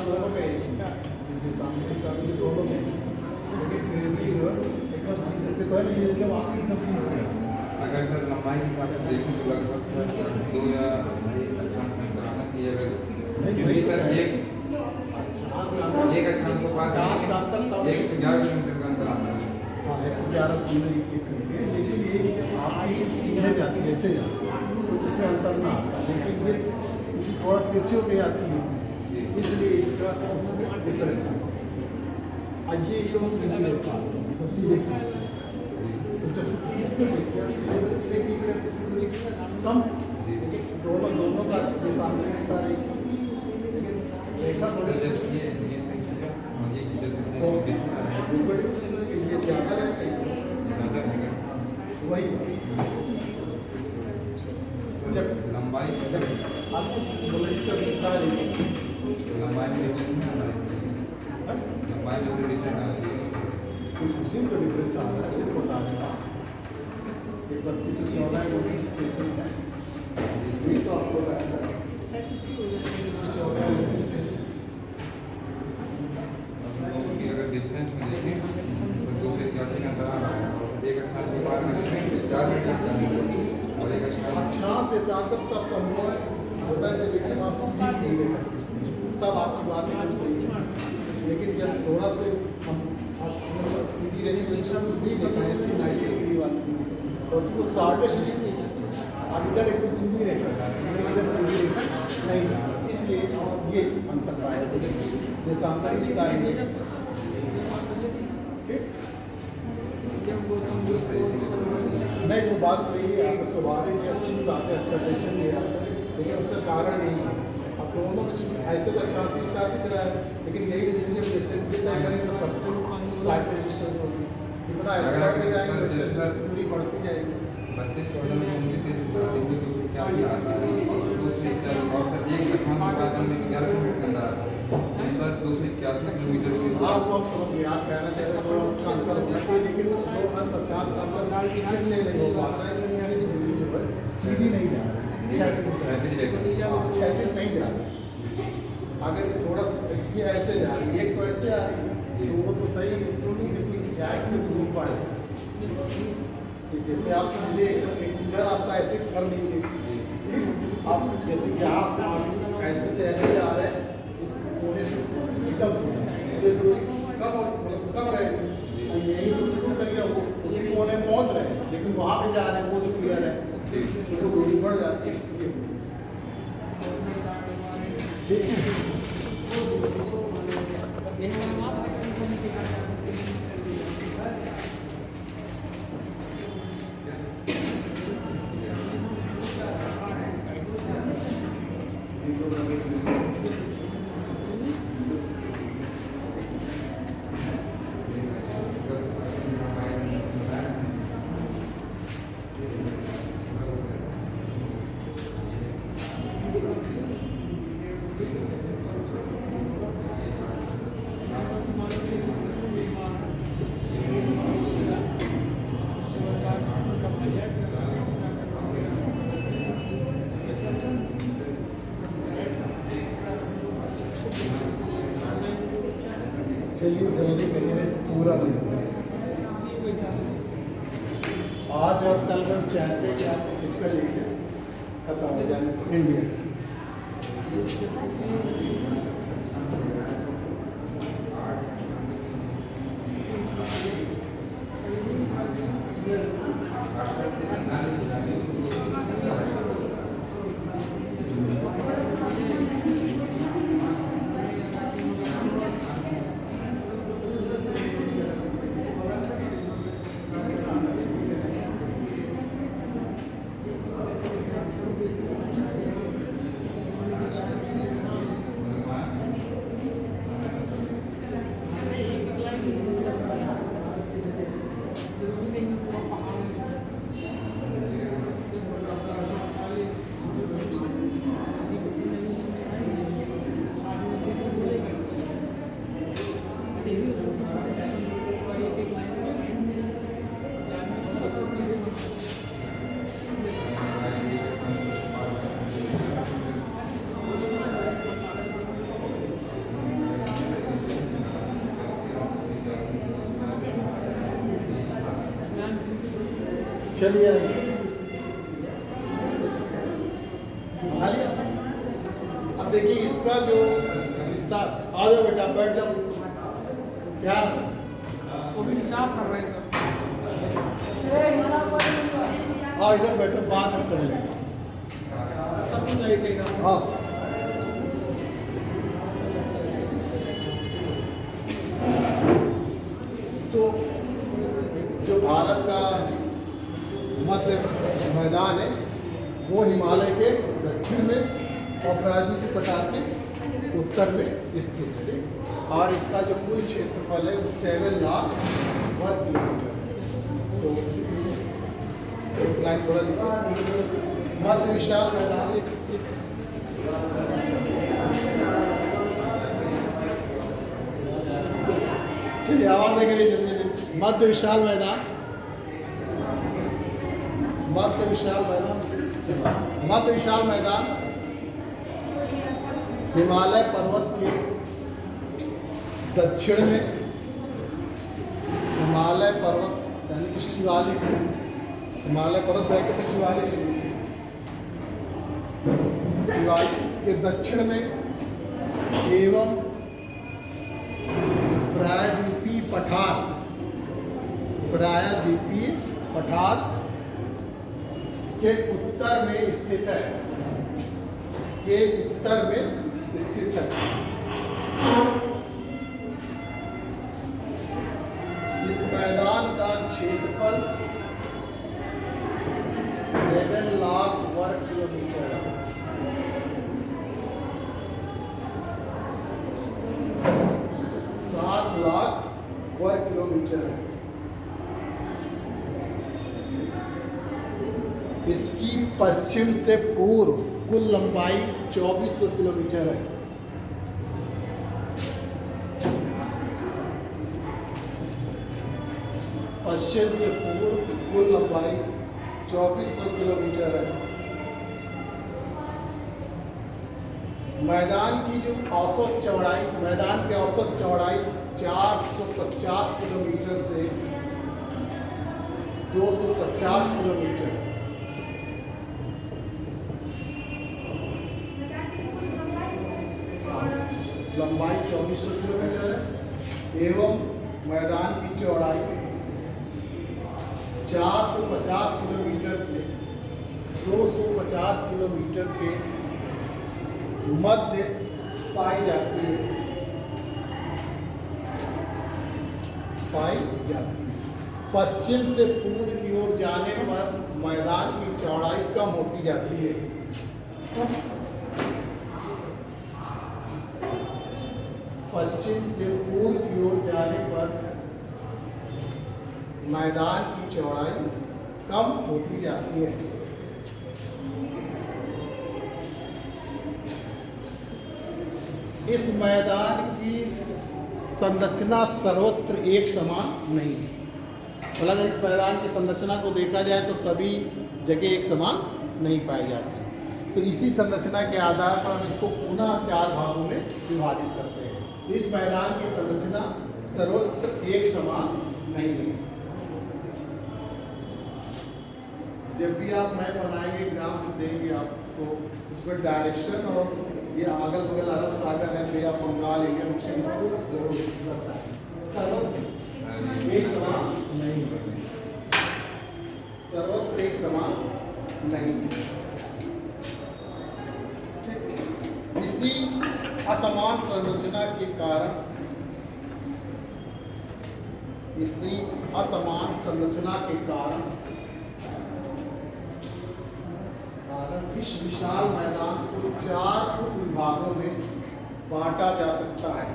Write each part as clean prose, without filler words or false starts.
दोनों का एक ही सामने का भी दोनों में, लेकिन फिर भी जो एकदम सीधे पे तो है नहीं, एकदम आपकी एकदम सीधे। अगर सर लंबाई की बात देखें तो लगभग 2 या 2.5 सेंटीमीटर आना चाहिए। अगर क्योंकि सर एक अच्छा को पास 111 किलोमीटर का अंतर आता है। हाँ 111 सीधे करके, लेकिन ये आपकी सीधे जाती है, ऐसे जाती है तो उसमें अंतर ना आता, लेकिन ये थोड़ा तिरछी होकर आती है, इसलिए इसका डिफरेंस आता है। और ये एकदम सीधी होता है, तो सीधे खींचते हैं। तो जब इसमें देखिए ऐसे सीधे खींच रहे हैं तो इसकी दूरी कम, दोनों का ये सामने रिश्ता है, लेकिन रेखा थोड़ी ये ज़्यादा है वही जब लंबाई आपको बोला इसका रिश्ता है, लंबाई में उसी का डिफरेंस आ रहा है, ये बता रहा है 31 से 14 है, 29 से 33 है, ये तो आपको बताया 31 से 14 है। अगर डिस्टेंस में देखें तो 2 से 81 का अंतर आ रहा है, और एक अच्छा के बाद इसमें 4 मीटर और एक अच्छा देशांतर तब संभव होता है जब एकदम आप सीधी देखा, तब आपकी बात एकदम सही है, लेकिन जब थोड़ा से हम सीधी रहने सीधी देखा है कि 90 डिग्री वाली और वो 60 डिग्री अब इधर एकदम सीधी रेखा इधर सीधी रेखा नहीं जा रहा, इसलिए ये अंतर पाया देशांतर विस्तार नहीं, वो बात सही है, आपका स्वाभाविक है, अच्छी बात है, अच्छा क्वेश्चन दिया, लेकिन उसका कारण यही है अब दोनों में ऐसे तो 88 स्टार की तरह है, लेकिन यही रीजन जैसे ये तय करेंगे तो सबसे फ्लाइट रेजिस्टेंस होगी, जितना ऐसे बढ़ते जाएंगे वैसे दूरी बढ़ती जाएगी। 32 14 में उनके क्या आता है और एक लखनऊ में 11 किलोमीटर के अंदर आता है, सर 281 किलोमीटर की। हाँ वो आप समझ गए, आप कहना चाह रहे हैं 2 अंश का अंतर होना चाहिए, लेकिन 2 अंश 50 का अंतर इसलिए नहीं हो पाता है क्योंकि दूरी जो है सीधी नहीं जा रही है, क्षैतिज नहीं जा रही। अगर ये थोड़ा सा ये ऐसे जा रही है, एक तो ऐसे आ रही है तो वो तो सही जाएगी तो दूरी बढ़ेगी, जैसे आप सीधे एक सीधा रास्ता ऐसे कर लेंगे, आप जैसे यहाँ से ऐसे से ऐसे जा रहे हैं इस कोने से एकदम सीधा तो दूरी कम रहेगी, यहीं से शुरू करिए वो उसी कोने में पहुँच रहे हैं, लेकिन वहाँ पे जा रहे हैं वो जो क्लियर है तो वो दूरी बढ़ जाती है। चलिए जल्दी करिए, पूरा नहीं आज और कल हम चाहते हैं कि आप फिजिकल लीजिए खत्म हो जाए इंडिया। चलिए आइए। अब देखिए इसका जो विस्तार, आ जाओ बेटा बैठ जाओ। क्या वो भी हिसाब कर रहे हैं हाँ इधर बैठो, बात हम कर लेंगे। सब कुछ लगेगा। हाँ तो जो भारत का मध्य मैदान है वो हिमालय के दक्षिण में और प्रायद्वीपीय पठार के उत्तर में स्थित है और इसका जो कुल क्षेत्रफल है वो 7 लाख वर्ग किलोमीटर है। तो एक लाइन थोड़ा लिखो, मध्य विशाल मैदान। चलिए आवाज देंगे जल्दी। मध्य विशाल मैदान, मध्य विशाल मैदान, मध्य विशाल मैदान हिमालय पर्वत के दक्षिण में, हिमालय पर्वत यानी कि शिवालिक, हिमालय पर्वत बैठे तो शिवालिक, शिवालिक के दक्षिण में एवं प्रायद्वीपीय पठार, प्रायद्वीपीय पठार के उत्तर में स्थित है, के उत्तर में स्थित है। इस मैदान का क्षेत्रफल 7 लाख वर्ग किलोमीटर है। 7 लाख वर्ग किलोमीटर है। इसकी पश्चिम से पूर्व कुल लंबाई 2400 किलोमीटर है। पश्चिम से पूर्व कुल लंबाई 2400 किलोमीटर है। मैदान की जो औसत चौड़ाई, मैदान की औसत चौड़ाई 450 किलोमीटर से 250 किलोमीटर। लंबाई 2400 किलोमीटर है एवं मैदान की चौड़ाई 450 किलोमीटर से 250 किलोमीटर के मध्य पाई जाती है, पाई जाती है। पश्चिम से पूर्व की ओर जाने पर मैदान की चौड़ाई कम होती जाती है। पश्चिम से पूर्व की ओर जाने पर मैदान की चौड़ाई कम होती जाती है। इस मैदान की संरचना सर्वत्र एक समान नहीं है। मतलब अगर इस मैदान की संरचना को देखा जाए तो सभी जगह एक समान नहीं पाई जाती। तो इसी संरचना के आधार पर हम इसको पुनः 4 भागों में विभाजित करते हैं। इस मैदान की संरचना सर्वत्र एक समान नहीं है। जब भी आप मैप बनाएंगे, एग्जाम में देंगे आपको, इसमें डायरेक्शन और ये अगल बगल अरब सागर है, तो या बंगाल, इंडियन ओशन, इसको जरूर दर्शाएं। सर्वत्र एक समान नहीं है, सर्वत्र एक समान नहीं है। इसी असमान संरचना के कारण, इसी असमान संरचना के कारण इस विशाल मैदान को 4 उप विभागों में बांटा जा सकता है,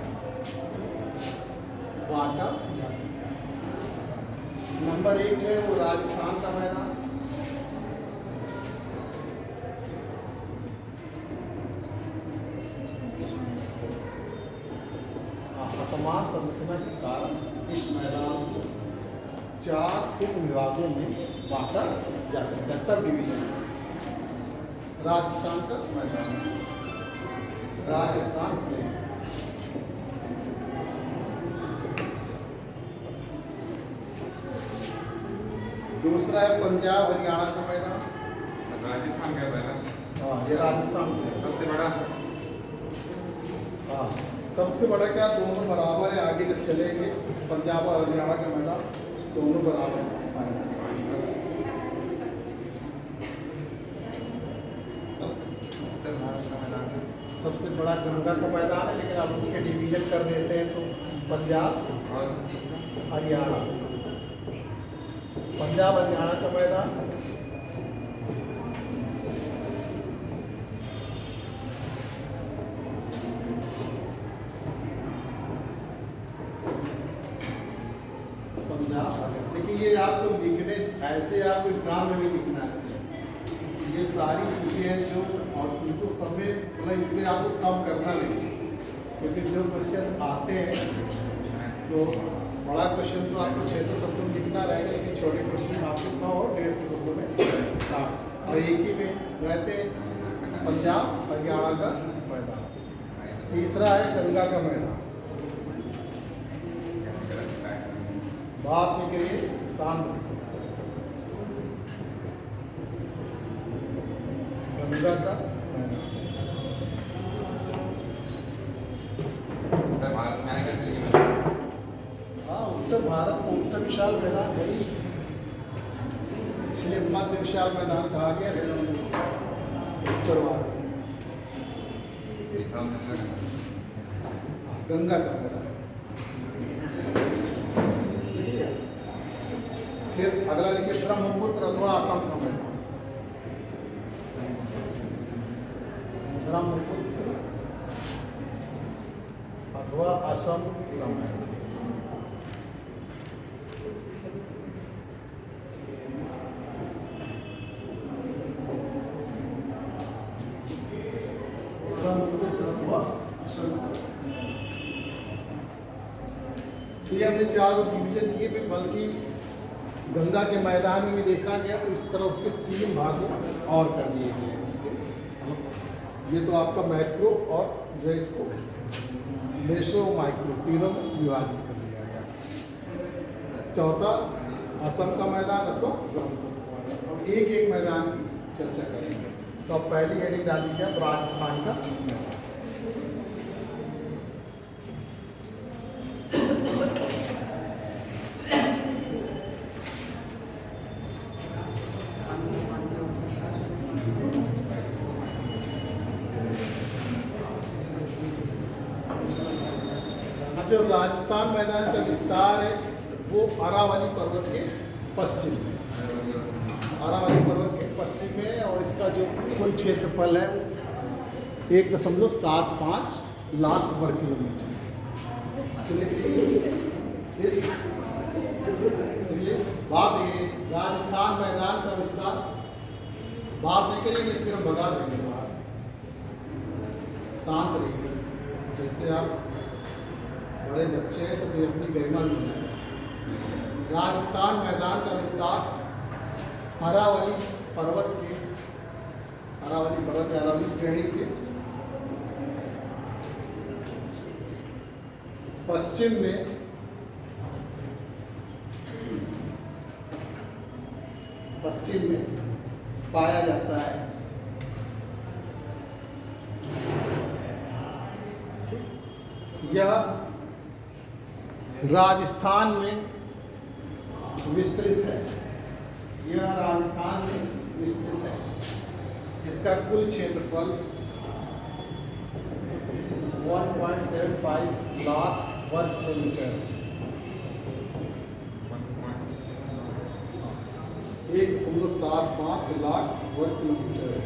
बांटा जा सकता है। नंबर 1 है वो राजस्थान का मैदान, असमान संरचना के कारण इस मैदान को 4 उप विभागों में बांटा जा सकता है, सब डिवीजन। राजस्थान का मैदान, राजस्थान प्लेन, दूसरा है पंजाब हरियाणा का मैदान। राजस्थान का पहला हाँ, ये राजस्थान का है। सबसे बड़ा हाँ, सबसे बड़ा क्या, दोनों बराबर है। आगे जब चलेंगे पंजाब और हरियाणा का मैदान दोनों बराबर है। उत्तर भारत का मैदान है। सबसे बड़ा गंगा का मैदान है, लेकिन आप उसके डिवीजन कर देते हैं तो पंजाब और हरियाणा, पंजाब हरियाणा का मैदान। पंजाब, देखिए ये आपको लिखने ऐसे, आपको एग्जाम में भी लिखना है ऐसे। ये सारी चीज़ें हैं जो, और उनको समय मतलब इससे आपको कम करना नहीं, क्योंकि जो क्वेश्चन आते हैं तो बड़ा क्वेश्चन तो आपको 600 शब्दों में लिखना रहेगा, लेकिन छोटे क्वेश्चन आपके 100 और 150 शब्दों में हाँ, और एक ही में रहते पंजाब हरियाणा का मैदान। तीसरा है गंगा का मैदान। बात नहीं करिए, शांत। गंगा का मैदान उत्तर भारत में आएगा तो ये मैदान। हाँ, उत्तर भारत को उत्तर विशाल मैदान है, इसलिए मध्य विशाल मैदान कहा गया है उत्तर भारत। तीसरा गंगा का गंगा का मैदान। फिर अगला लिखिए ब्रह्मपुत्र अथवा असम का मैदान। ब्रह्मपुत्र अथवा असम का मैदान। ब्रह्मपुत्र अथवा असम का। तो ये हमने 4 डिवीजन किए, फिर बल्कि गंगा के मैदान में भी देखा गया तो इस तरह उसके 3 भागों और कर दिए गए हैं उसके। ये तो आपका मैक्रो और जो है इसको मेसो माइक्रो तीनों में विभाजित कर दिया गया। चौथा असम का मैदान अथवा ब्रह्मपुत्र का मैदान। अब एक एक मैदान की चर्चा करेंगे। तो अब पहली हेडिंग डाल दी जाए राजस्थान का मैदान। जो राजस्थान मैदान का विस्तार है वो अरावली पर्वत के पश्चिम में, अरावली पर्वत के पश्चिम में, और इसका जो कुल क्षेत्रफल है वो 1.75 लाख वर्ग किलोमीटर। इस बात ये राजस्थान मैदान का विस्तार बात नहीं करेंगे, फिर हम भगा देंगे बाहर। शांत रहिए, जैसे आप बड़े बच्चे हैं तो फिर अपनी गरिमा भी बनाए। राजस्थान मैदान का विस्तार अरावली पर्वत के, अरावली पर्वत अरावली श्रेणी के पश्चिम में पाया जाता है। यह राजस्थान में विस्तृत है, यह राजस्थान में विस्तृत है। इसका कुल क्षेत्रफल 1.75 लाख वर्ग किलोमीटर है। 1.75 लाख वर्ग किलोमीटर है।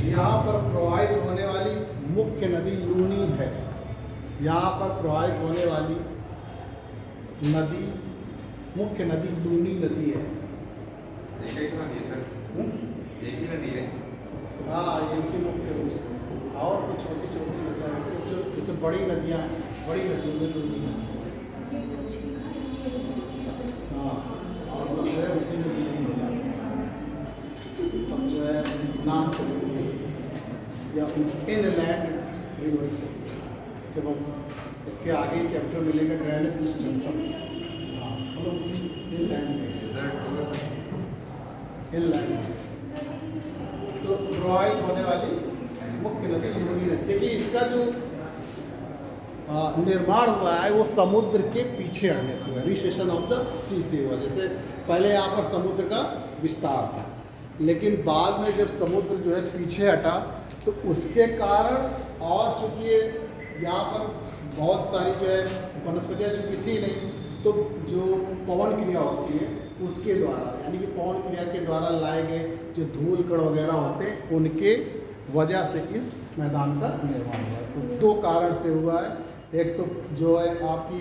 यहाँ पर प्रवाहित होने वाली मुख्य नदी लूनी है। यहाँ पर प्रवाहित होने वाली नदी, मुख्य नदी लूनी नदी है। एक ही नदी है सर, एक ही नदी है। हाँ, एक ही मुख्य रूप से, और तो छोटी छोटी नदियाँ रहती हैं, जो जैसे बड़ी नदियाँ हैं, बड़ी नदियों में लूनी है। हाँ, और सब जो है उसी में लूनी हो जाती है। सब जो है नाम इनलैंड रिवर्स फ्लो। जब हम इसके आगे चैप्टर मिलेगा ड्रेनेज सिस्टम का, हाँ मतलब उसी इनलैंड तो प्रवाहित होने वाली मुख्य नदी लुनी नदी। देखिए इसका जो निर्माण हुआ है वो समुद्र के पीछे हटने से हुआ, रिसेशन ऑफ द सी से हुआ। जैसे पहले यहाँ पर समुद्र का विस्तार था, लेकिन बाद में जब समुद्र जो है पीछे हटा तो उसके कारण, और चूँकि ये यहाँ पर बहुत सारी जो है वनस्पतियाँ चूँकि थी नहीं, तो जो पवन क्रिया होती है उसके द्वारा, यानी कि पवन क्रिया के द्वारा लाए गए जो धूल कण वगैरह होते हैं उनके वजह से इस मैदान का निर्माण हुआ। तो दो कारण से हुआ है, एक तो जो है आपकी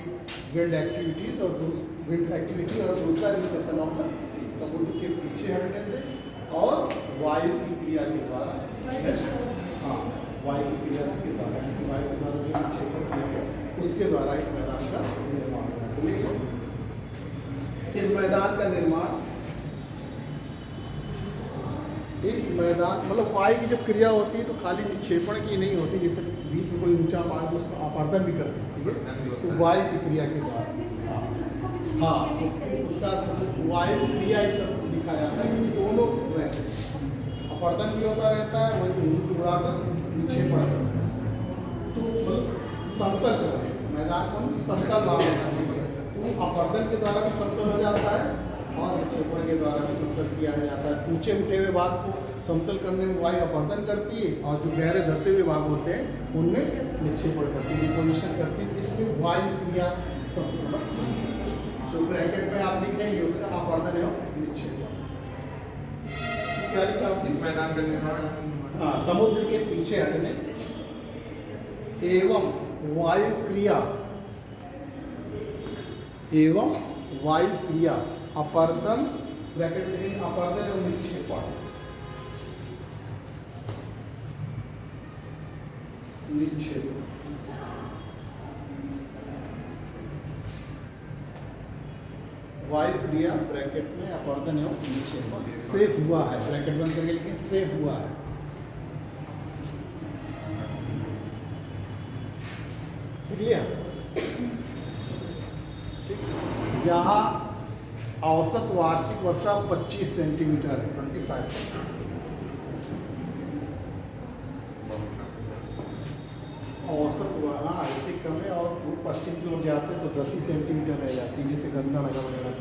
विंड एक्टिविटीज़ और दूसरा रिसेशन ऑफ द सी, समुद्र के पीछे हटने से और वायु की क्रिया के द्वारा। हाँ, वायु की क्रिया के द्वारा, यानी कि वायु के द्वारा जो विक्षेपण किया गया उसके द्वारा इस मैदान का निर्माण हुआ। तो देखिए इस मैदान का निर्माण, इस मैदान मतलब वायु की जब क्रिया होती है तो खाली निक्षेपण की नहीं होती, जैसे बीच में कोई ऊंचा पाए तो उसका अपर्दन भी कर सकती है, तो वायु की क्रिया के द्वारा। हाँ, उसका वायु क्रिया ये सब लिखा जाता है कि दोनों रहते हैं, अपर्दन भी होता रहता है, वही उड़ाकर निक्षेपण करता है। तो समतल कर रहे हैं मैदान को, समतल भाव होना चाहिए, तो अपर्दन के द्वारा भी समतल हो जाता है और निक्षेपण के द्वारा भी समतल किया जाता है। ऊंचे उठे हुए भाग को समतल करने में वायु अपर्दन करती है और जो गहरे धसे हुए भाग होते हैं उनमें निक्षेपण करती है, डिपोजिशन करती है। इसमें वायु क्रिया समतल, तो ब्रैकेट में आप लिखेंगे उसका अपर्दन एवं निक्षेपण। क्या लिखा इस मैदान का निर्माण, हाँ, समुद्र के पीछे हटने एवं वायु क्रिया अपर्दन, ब्रैकेट में अपर्दन एवं निक्षेपण, वायु क्रिया ब्रैकेट में अपर्दन एवं निक्षेपण से हुआ है, ब्रैकेट बंद करके लेकिन से हुआ है। जहाँ औसत वार्षिक वर्षा 25 सेंटीमीटर है, 25 सेंटीमीटर। औसत वहाँ ऐसे कम है और वो पश्चिम की ओर जाते हैं तो 10 ही सेंटीमीटर रह जाती है, जैसे गंगा नगर वगैरह।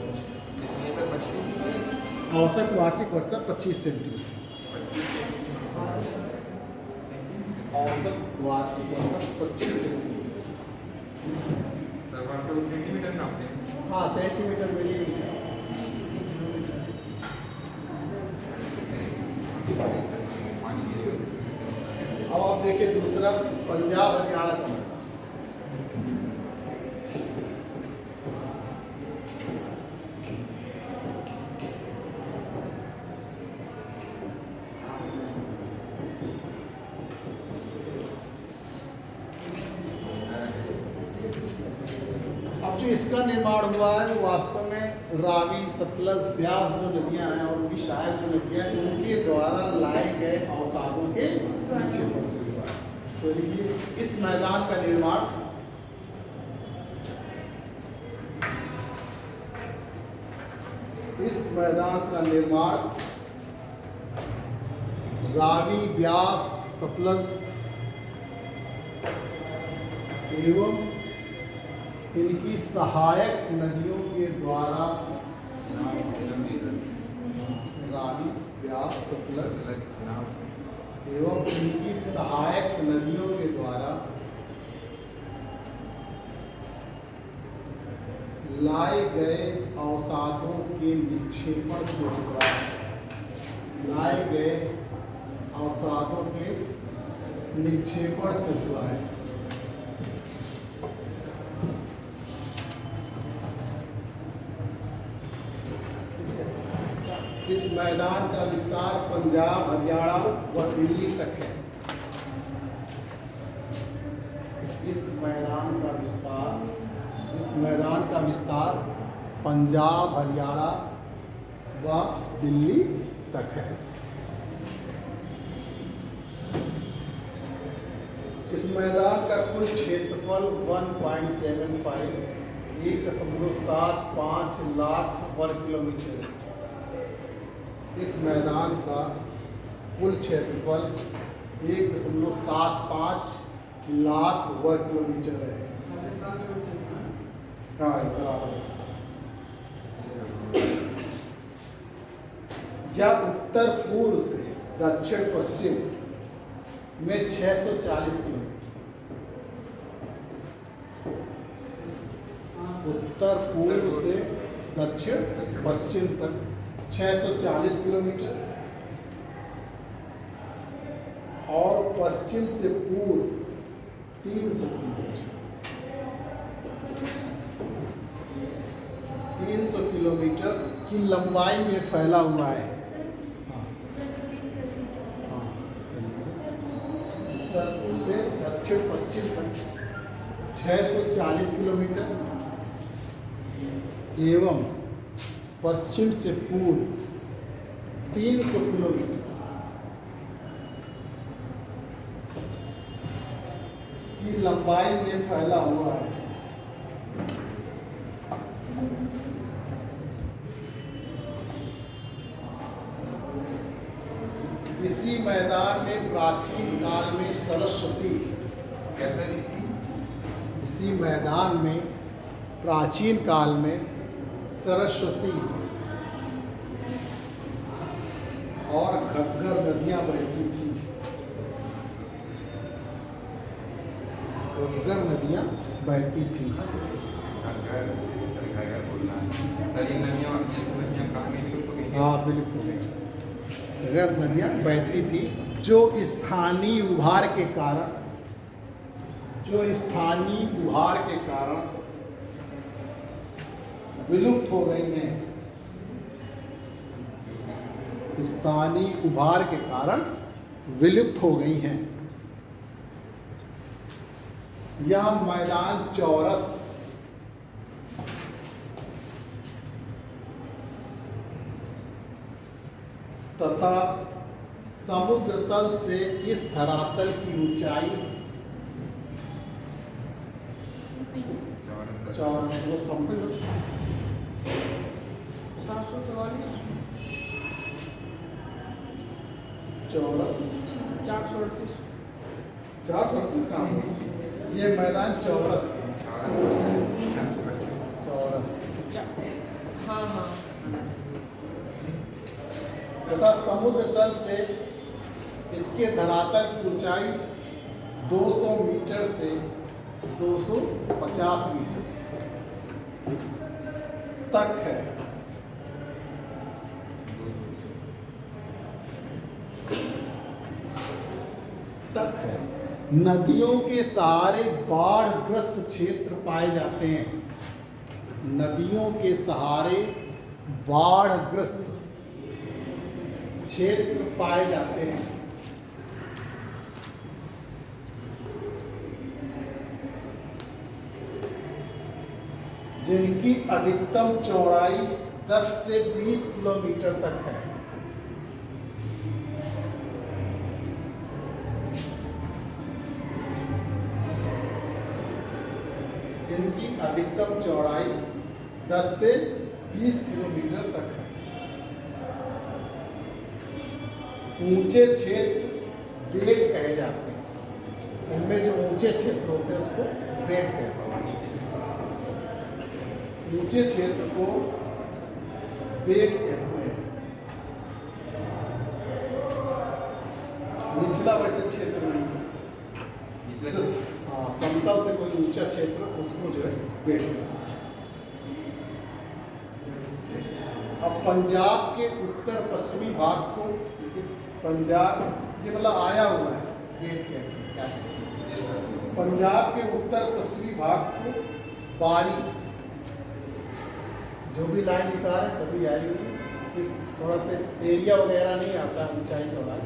औसत वार्षिक वर्षा 25 सेंटीमीटर, औसत वार्षिक वर्षा 25 सेंटीमीटर। सेंटीमीटर नापते हैं। हाँ, सेंटीमीटर मिलीमीटर। अब आप देखिए दूसरा पंजाब हरियाणा का, अब जो इसका निर्माण हुआ है वो वास्तव में रावी, सतलज, ब्यास जो नदियां हैं और उनकी सहायक जो नदियां हैं उनके द्वारा लाए गए अवसादों के निक्षेपण से हुआ है। तो देखिए इस मैदान का निर्माण रावी, ब्यास, सतलज एवं इनकी सहायक नदियों के द्वारा, रावी, ब्यास, सतलज एवं इनकी सहायक नदियों के द्वारा लाए गए अवसादों के निक्षेपण से हुआ है, लाए गए अवसादों के निक्षेपण से हुआ है। इस मैदान का विस्तार पंजाब, हरियाणा व दिल्ली तक है। इस मैदान का विस्तार पंजाब, हरियाणा व दिल्ली तक है। इस मैदान का कुल क्षेत्रफल 1.75 1.75 लाख वर्ग किलोमीटर है। इस मैदान का कुल क्षेत्रफल 1.75 लाख वर्ग किलोमीटर है। हाँ, इधर आ रहा है। यह उत्तर पूर्व से दक्षिण पश्चिम में 640 किलोमीटर, उत्तर पूर्व से दक्षिण पश्चिम तक 640 किलोमीटर और पश्चिम से पूर्व 300 किलोमीटर, 300 किलोमीटर की लंबाई में फैला हुआ है। उत्तर पूर्व से दक्षिण पश्चिम तक 640 किलोमीटर एवं पश्चिम से पूर्व 300 किलोमीटर की लंबाई में फैला हुआ है। इसी मैदान में प्राचीन काल में सरस्वती, कैसा नहीं थी? इसी मैदान में प्राचीन काल में सरस्वती और घग्गर नदियां बहती थी। घग्गर नदियां बहती थी। हाँ, बिल्कुल घग्गर नदियां बहती थी जो स्थानीय उभार के कारण विलुप्त हो गई हैं। स्थानीय उभार के कारण विलुप्त हो गई हैं। यह मैदान चौरस तथा समुद्र तल से इस धरातल की ऊंचाई 744 चौरस 438 438 का ये मैदान चौरस हाँ हाँ तथा समुद्र तल से इसके धरातल की ऊंचाई 200 मीटर से 250 मीटर तक है। नदियों के सहारे बाढ़ग्रस्त क्षेत्र पाए जाते हैं। नदियों के सहारे बाढ़ग्रस्त क्षेत्र पाए जाते हैं। जिनकी अधिकतम चौड़ाई 10 से 20 किलोमीटर तक है। जिनकी अधिकतम चौड़ाई 10 से 20 किलोमीटर तक है। ऊंचे क्षेत्र बेट कहे जाते हैं। उनमें जो ऊंचे क्षेत्र होते हैं उसको बेट कहते हैं। ऊंचे क्षेत्र को बेट कहते हैं। निचला वैसे क्षेत्र नहीं है। हाँ, समतल से कोई ऊंचा क्षेत्र उसको जो है बेट कहते हैं। अब पंजाब के उत्तर पश्चिमी भाग को पंजाब ये मतलब आया हुआ है बेट कहते हैं। क्या कहते हैं? पंजाब के उत्तर पश्चिमी भाग को बारी, जो भी लाइन दिखा रहे सभी आई हुई। इस थोड़ा से एरिया वगैरह नहीं आता ऊंचाई चौड़ाई।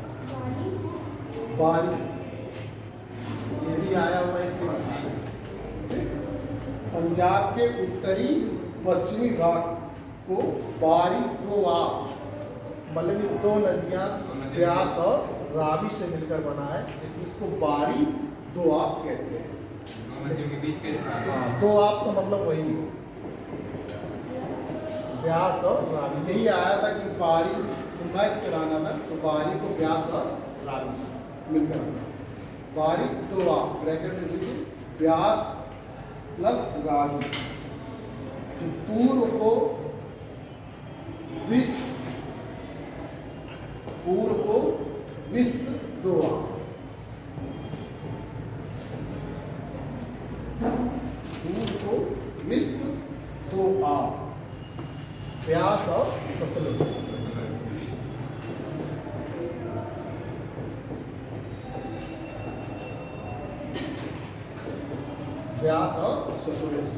बारी ये भी आया हुआ है इसके बाद। पंजाब के उत्तरी पश्चिमी भाग को बारी दोआब, मतलब दो नदियाँ ब्यास और रावी से मिलकर बना है, इसको बारी दो आप कहते हैं। दो नदियों के बीच के स्थान हाँ, दो आप का मतलब वही है, व्यास और रावी। यही आया था कि बारी मैच कराना था, तो बारी को व्यास और रावी से मिलकर आना। बारी दो आप ब्रैकेट में लीजिए, व्यास प्लस रावी, पूर्व को विस्त, पूर्व को विस्त दो आप, पूर्व को विस्त दो आप, व्यास और सतलज। व्यास और सतलज।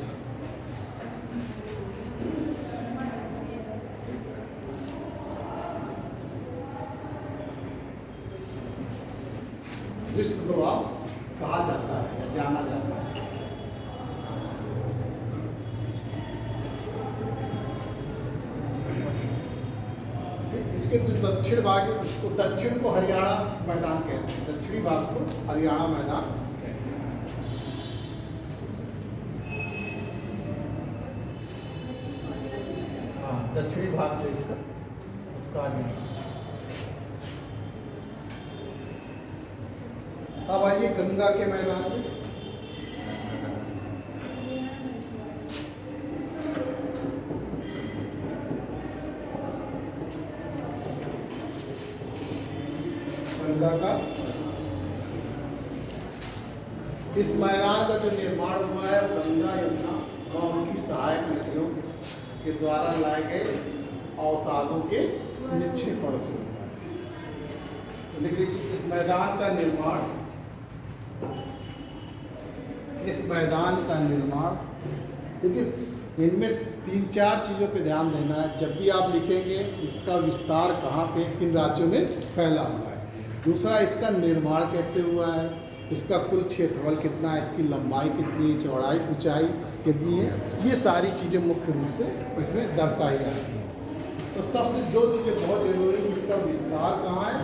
विस्त दो आप कहा जाता है या जाना जाता है। इसके जो दक्षिण भाग है उसको दक्षिण को हरियाणा मैदान कहते हैं, दक्षिणी भाग को हरियाणा मैदान कहते हैं। हाँ, दक्षिणी भाग जो इसका उसका हरियाणा। अब आइए गंगा के मैदान में। गंगा का इस मैदान का जो निर्माण हुआ है गंगा यमुना व उनकी सहायक नदियों के द्वारा लाए गए अवसादों के निक्षेपण से हुआ है। तो देखिए कि इस मैदान का निर्माण, इस मैदान का निर्माण, देखिए इनमें 3-4 चीज़ों पे ध्यान देना है। जब भी आप लिखेंगे इसका विस्तार कहाँ पे किन राज्यों में फैला हुआ है, दूसरा इसका निर्माण कैसे हुआ है, इसका कुल क्षेत्रफल कितना है, इसकी लंबाई कितनी है, चौड़ाई ऊंचाई कितनी है, ये सारी चीज़ें मुख्य रूप से इसमें दर्शाई जाती हैं। तो सबसे जो चीज़ें बहुत जरूरी है, इसका विस्तार कहाँ है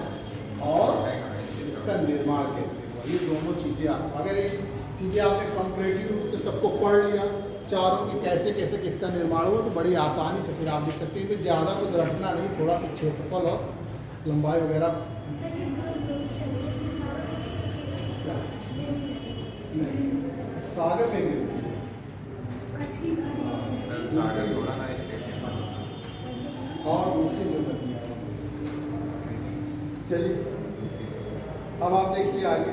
और इसका निर्माण कैसे हुआ, ये दोनों चीज़ें आप अगर ये चीज़ें आपने कंपैरेटिव रूप से सबको पढ़ लिया चारों की कैसे कैसे किसका निर्माण हुआ, तो बड़ी आसानी से फिर आप लिख सकते हैं। तो ज़्यादा कुछ रखना नहीं, थोड़ा सा क्षेत्रफल और लंबाई वगैरह नहीं, तो आगे फेंक और दूसरी जरूरत नहीं है। चलिए अब आप देखिए आगे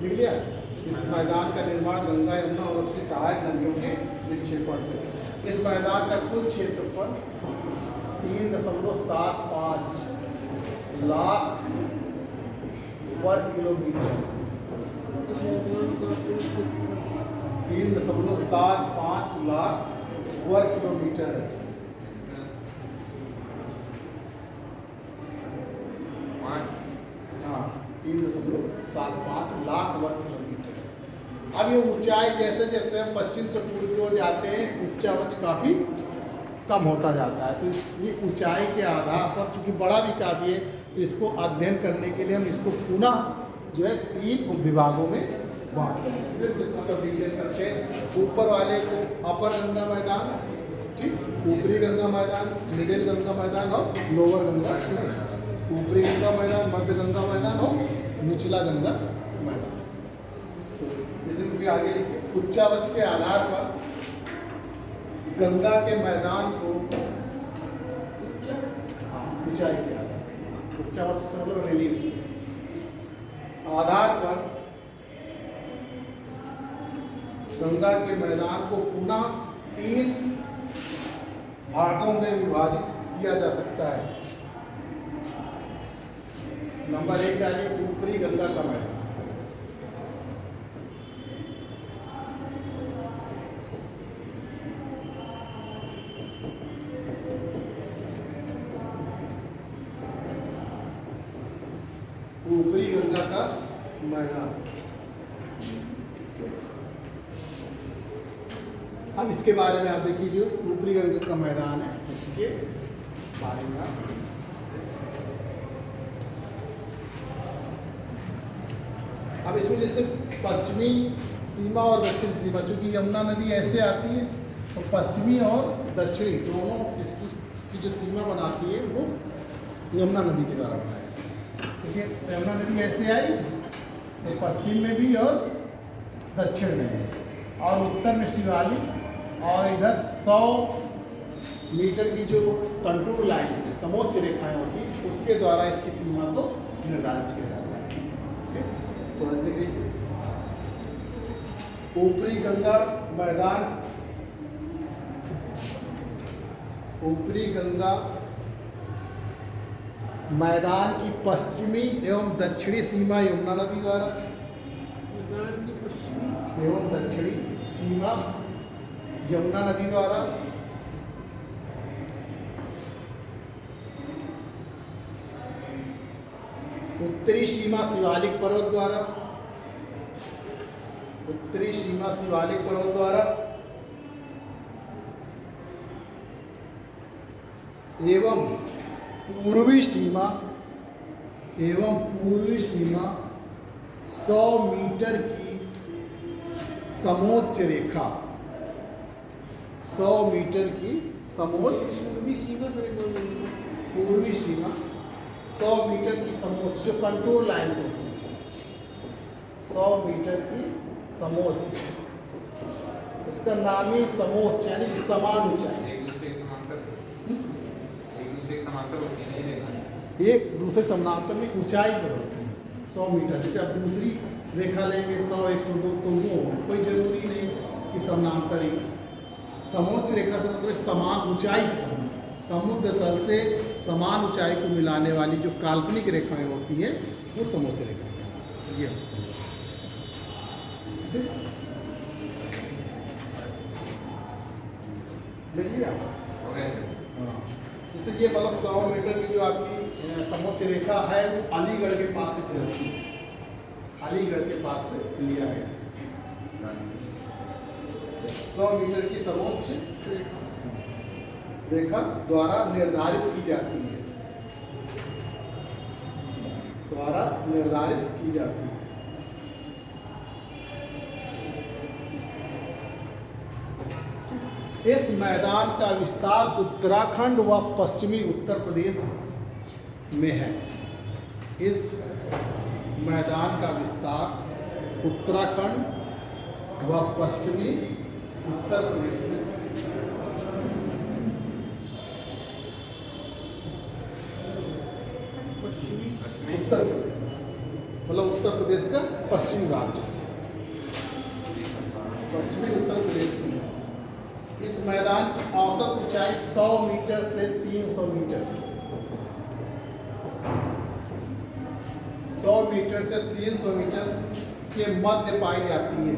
लिख लिया। इस मैदान का निर्माण गंगा यमुना और उसकी सहायक नदियों के निक्षेपण से। इस मैदान का कुल क्षेत्रफल 3.75 लाख वर्ग किलोमीटर, 3.75 लाख वर्ग किलोमीटर है। हाँ, 3.75 लाख वर्ग किलोमीटर। अब ये ऊंचाई जैसे जैसे हम पश्चिम से पूर्व की ओर जाते हैं उच्चावच काफ़ी कम होता जाता है। तो ये ऊंचाई के आधार पर चूंकि बड़ा भी काफ़ी है, तो इसको अध्ययन करने के लिए हम इसको पुनः जो है 3 उपविभागों में बांटते हैं। फिर से इसको सब डिवीजन करते हैं। ऊपर वाले को अपर गंगा मैदान, ठीक, ऊपरी गंगा मैदान, मिडिल गंगा मैदान और लोअर गंगा मैदान। ऊपरी गंगा मैदान, मध्य गंगा मैदान और निचला गंगा मैदान। तो इसमें भी आगे लिखिए। उच्चावच के आधार पर गंगा के मैदान को ऊंचाई के आधार, उच्चावच से मतलब रिलीफ से आधार पर गंगा के मैदान को पुनः 3 भागों में विभाजित किया जा सकता है। नंबर 1 आगे ऊपरी गंगा का मैदान, ऊपरी गंगा का मैदान। अब इसके बारे में आप देखिए, जो ऊपरी गंगा का मैदान है इसके बारे में आप अब इसमें जैसे पश्चिमी सीमा और दक्षिणी सीमा, चूँकि यमुना नदी ऐसे आती है तो पश्चिमी और दक्षिणी दोनों इसकी की जो सीमा बनाती है वो यमुना नदी के द्वारा बनाई है। ठीक है, यमुना नदी ऐसे आई तो पश्चिम में भी और दक्षिण में भी, और उत्तर में शिवालिक, और इधर 100 मीटर की जो कंटूर लाइन है, समोच्च रेखाएं होती है, उसके द्वारा इसकी सीमा को निर्धारित किया जाता है। ठीक है, तो देखिए ऊपरी गंगा मैदान, ऊपरी गंगा मैदान की पश्चिमी एवं दक्षिणी सीमा यमुना नदी द्वारा, एवं दक्षिणी सीमा यमुना नदी द्वारा, उत्तरी सीमा शिवालिक पर्वत द्वारा, उत्तरी सीमा शिवालिक पर्वत द्वारा, एवं पूर्वी सीमा, एवं पूर्वी सीमा 100 मीटर की समोच्च रेखा, 100 मीटर की समोच्च, पूर्वी सीमा से पूर्वी सीमा 100 मीटर की समोच्च जो कंटूर लाइन से, 100 मीटर की समोच्च, उसका नाम ही समोच्च यानी कि समान ऊंचाई, एक दूसरे के समांतर, एक दूसरे के समांतर होती है नहीं रेखा। एक दूसरे समानांतर में ऊंचाई पर होती है 100 मीटर। जैसे अब दूसरी रेखा लेंगे 100, 102 तो वो कोई जरूरी नहीं कि समानांतर ही, समोच्च रेखा से मतलब समान ऊंचाई से, समुद्र तल से समान ऊंचाई को मिलाने वाली जो काल्पनिक रेखाएं होती हैं वो समोच्च रेखा है। ये देखिए आप, हो गए। हाँ, जैसे ये मतलब 100 मीटर की जो आपकी समोच्च रेखा है वो अलीगढ़ के पास से चलती है, अलीगढ़ के पास से लिया गया 100 मीटर की समोच्च रेखा द्वारा निर्धारित की जाती है, द्वारा निर्धारित की जाती है। इस मैदान का विस्तार उत्तराखंड व पश्चिमी उत्तर प्रदेश में है। इस मैदान का विस्तार उत्तराखंड व पश्चिमी उत्तर प्रदेश में, उत्तर प्रदेश मतलब उत्तर प्रदेश का पश्चिमी राज्य, पश्चिमी उत्तर प्रदेश में। इस मैदान की औसत ऊंचाई 100 मीटर से 300 मीटर, 100 मीटर से 300 मीटर के मध्य पाई जाती है,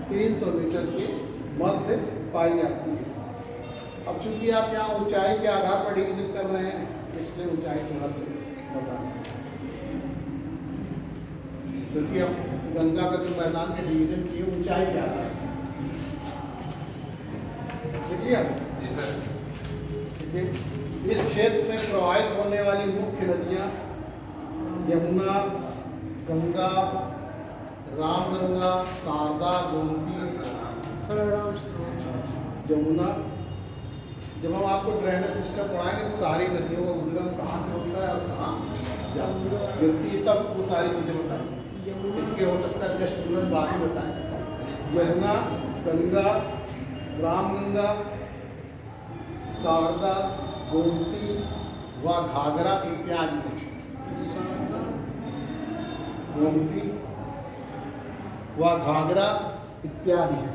300 मीटर के मध्य पाई जाती है। अब चूंकि आप यहाँ ऊंचाई के आधार पर डिवीजन कर रहे हैं इसलिए ऊंचाई थोड़ा सा बता दें, क्योंकि अब गंगा का जो मैदान के डिवीजन किए ऊंचाई के आधार पर, देखिए आप, ठीक है। इस क्षेत्र में प्रवाहित होने वाली मुख्य नदियाँ यमुना, गंगा, रामगंगा, शारदा, गोमती, यमुना। जब हम आपको ड्रेनेज सिस्टम पढ़ाएंगे तो सारी नदियों का उद्गम कहाँ से होता है और कहाँ गिरती है तब वो सारी चीज़ें बताएंगे। इसके हो सकता है जस्ट तुरंत बाकी बताएं, यमुना, गंगा, रामगंगा, शारदा, गोमती व घाघरा इत्यादि है। गोमती व घाघरा इत्यादि है।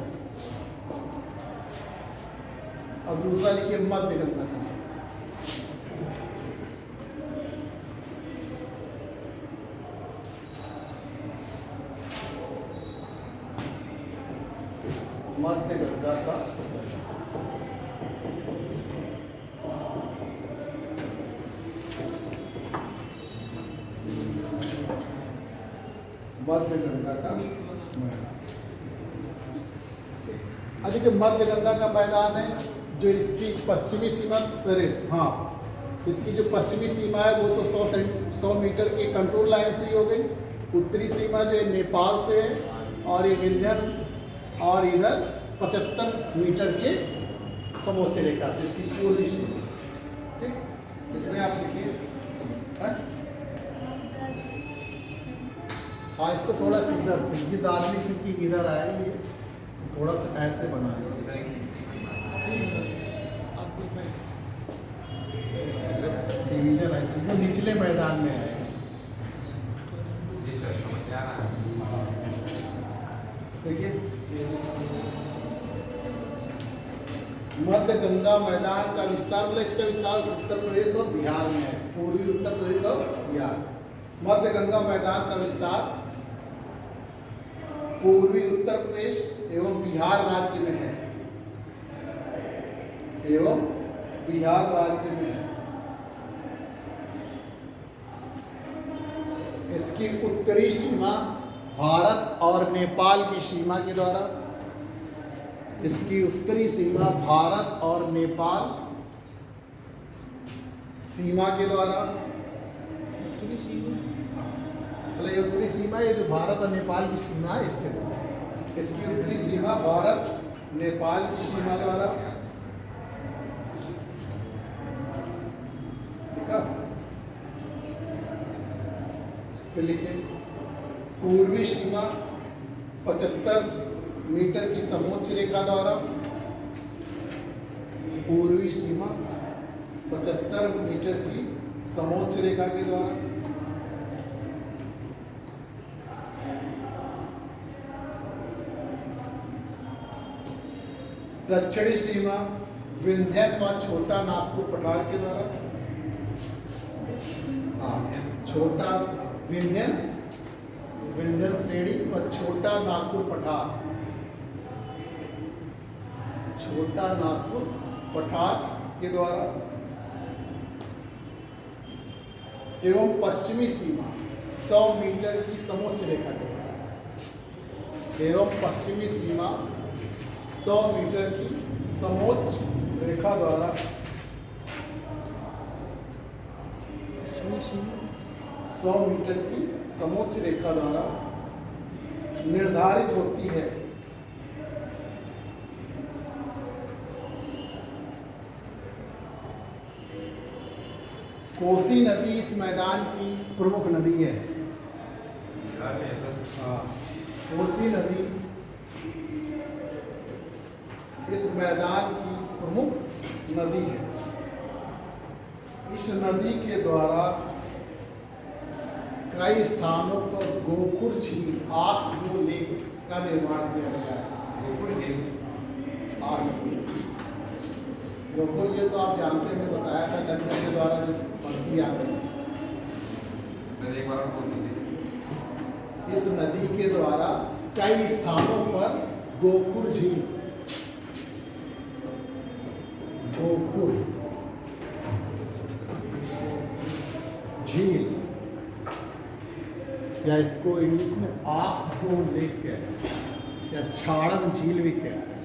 अब दूसरा लिखिए मध्य गंगा, मध्य गंगा का मध्य गंगा का मैदान। अभी जो मध्य गंगा का मैदान है जो इसकी पश्चिमी सीमा, अरे हाँ, इसकी जो पश्चिमी सीमा है वो तो 100 मीटर की कंट्रोल लाइन से ही हो गई। उत्तरी सीमा जो है नेपाल से है, और ये विंध्यन और इधर 75 मीटर के समोच्च रेखा से इसकी पूर्वी सीमा। ठीक, इसमें आप लिखिए। हाँ, इसको थोड़ा सा इधर से, ये दार्शनिक सिक्की इधर आए, ये थोड़ा सा ऐसे बना लिया। डिवीजन ऐसे वो निचले मैदान में आएगा। देखिए, मध्य गंगा मैदान का विस्तार, मतलब इसका विस्तार उत्तर प्रदेश और बिहार में है, पूर्वी उत्तर प्रदेश और बिहार। मध्य गंगा मैदान का विस्तार पूर्वी उत्तर प्रदेश एवं बिहार राज्य में है, एवं बिहार राज्य में है। इसकी उत्तरी सीमा भारत और नेपाल की सीमा के द्वारा, इसकी उत्तरी सीमा भारत और नेपाल सीमा के द्वारा, मतलब ये उत्तरी सीमा, ये जो भारत और नेपाल की सीमा है इसके द्वारा, इसकी उत्तरी सीमा भारत नेपाल की सीमा द्वारा, ठीक है। फिर लिखें, पूर्वी सीमा 75 मीटर की समोच्च रेखा द्वारा, पूर्वी सीमा 75 मीटर की समोच्च रेखा के द्वारा, दक्षिणी सीमा विंध्यन व छोटा नागपुर पठार के द्वारा, छोटा विंध्यन श्रेणी व छोटा नागपुर पठार, छोटा नागपुर पठार के द्वारा, एवं पश्चिमी सीमा 100 मीटर की समोच्च रेखा के द्वारा, एवं पश्चिमी सीमा 100 मीटर की समोच्च रेखा द्वारा, 100 मीटर की समोच्च रेखा द्वारा निर्धारित होती है। कोसी नदी इस मैदान की प्रमुख नदी है। कोसी नदी इस मैदान की प्रमुख नदी है। इस नदी के द्वारा कई स्थानों पर गोकुल झील, आसगो लेक का निर्माण किया गया है। गोकुल झील तो आप जानते हैं, मैं बताया था गंगा के द्वारा जो बनती आती है। इस नदी के द्वारा कई स्थानों पर गोकुल झील, गोकुल झील, या इसको इंग्लिश में आसगो लेक कहते हैं, या छाड़न झील भी कहते हैं।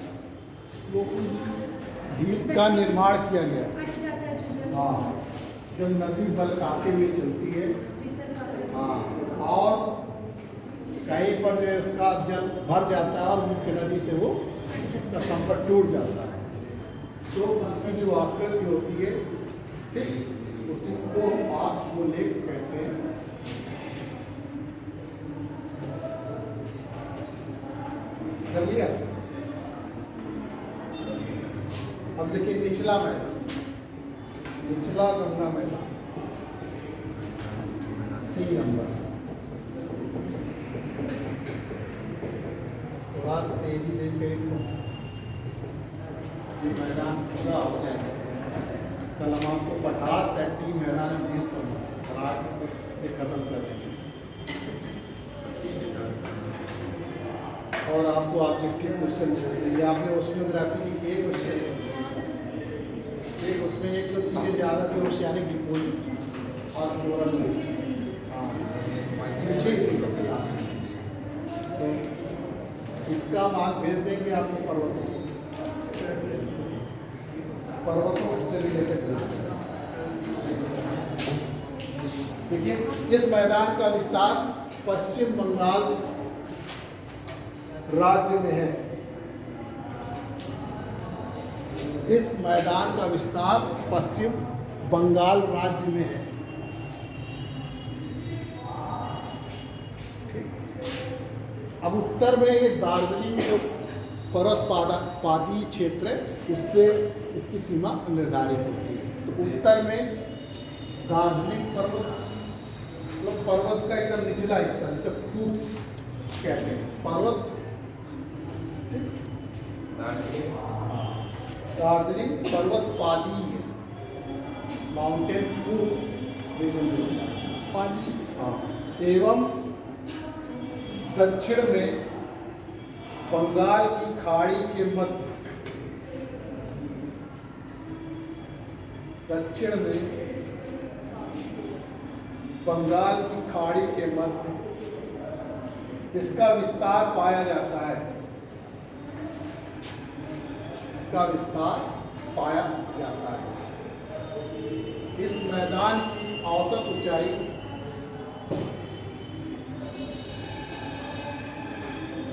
झील का निर्माण किया गया। हाँ, जब नदी बलकाते हुए चलती है, हाँ, और कहीं पर जो है उसका जल भर जाता है और मुख्य नदी से वो उसका संपर्क टूट जाता है, तो उसकी जो आकृति होती है, ठीक, उसी को आसगो लेक कहते हैं। कर लिया। अब देखिए निचला मैदान, निचला गंगा मैदान, सी नंबर। थोड़ा तेजी दे के मैदान पूरा हो जाए। कल हम आपको पठार तैक्टी मैदान में पठार पे खत्म कर देंगे, और आपको ऑब्जेक्टिव क्वेश्चन चाहिए। आपने ओशियोग्राफी की एक क्वेश्चन, एक उसमें एक दो चीज़ें ज़्यादा थी, ओशियानिक डिपोजिट और फ्लोरल लिस्ट, हाँ, पीछे थी सबसे लास्ट। तो इसका मान भेज देंगे आपको पर्वतों से रिलेटेड। देखिए, इस मैदान का विस्तार पश्चिम बंगाल राज्य में है। इस मैदान का विस्तार पश्चिम बंगाल राज्य में है। अब उत्तर में ये दार्जिलिंग जो पर्वतपादी क्षेत्र है, उससे इसकी सीमा निर्धारित होती है। तो उत्तर में दार्जिलिंग पर्वत, मतलब पर्वत का एकदम निचला हिस्सा, जिसे खूब कहते हैं पर्वत, दार्जिलिंग पर्वतपादी माउंटेन फूड रीजन जो होता है। पानी हाँ, एवं दक्षिण में बंगाल की खाड़ी के मध्य, दक्षिण में बंगाल की खाड़ी के मध्य इसका विस्तार पाया जाता है। इसका विस्तार पाया जाता है। इस मैदान की औसत ऊंचाई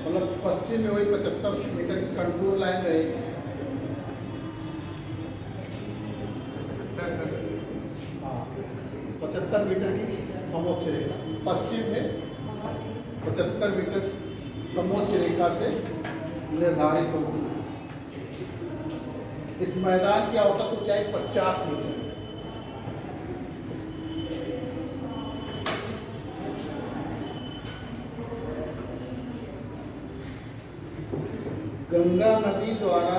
मतलब पश्चिम में वही 75 मीटर की कंट्रोल लाइन रहेगी। हाँ, 75 मीटर की समोच्च रेखा पश्चिम में 75 मीटर समोच्च रेखा से निर्धारित होती है। इस मैदान की औसत ऊंचाई 50 मीटर है। गंगा नदी द्वारा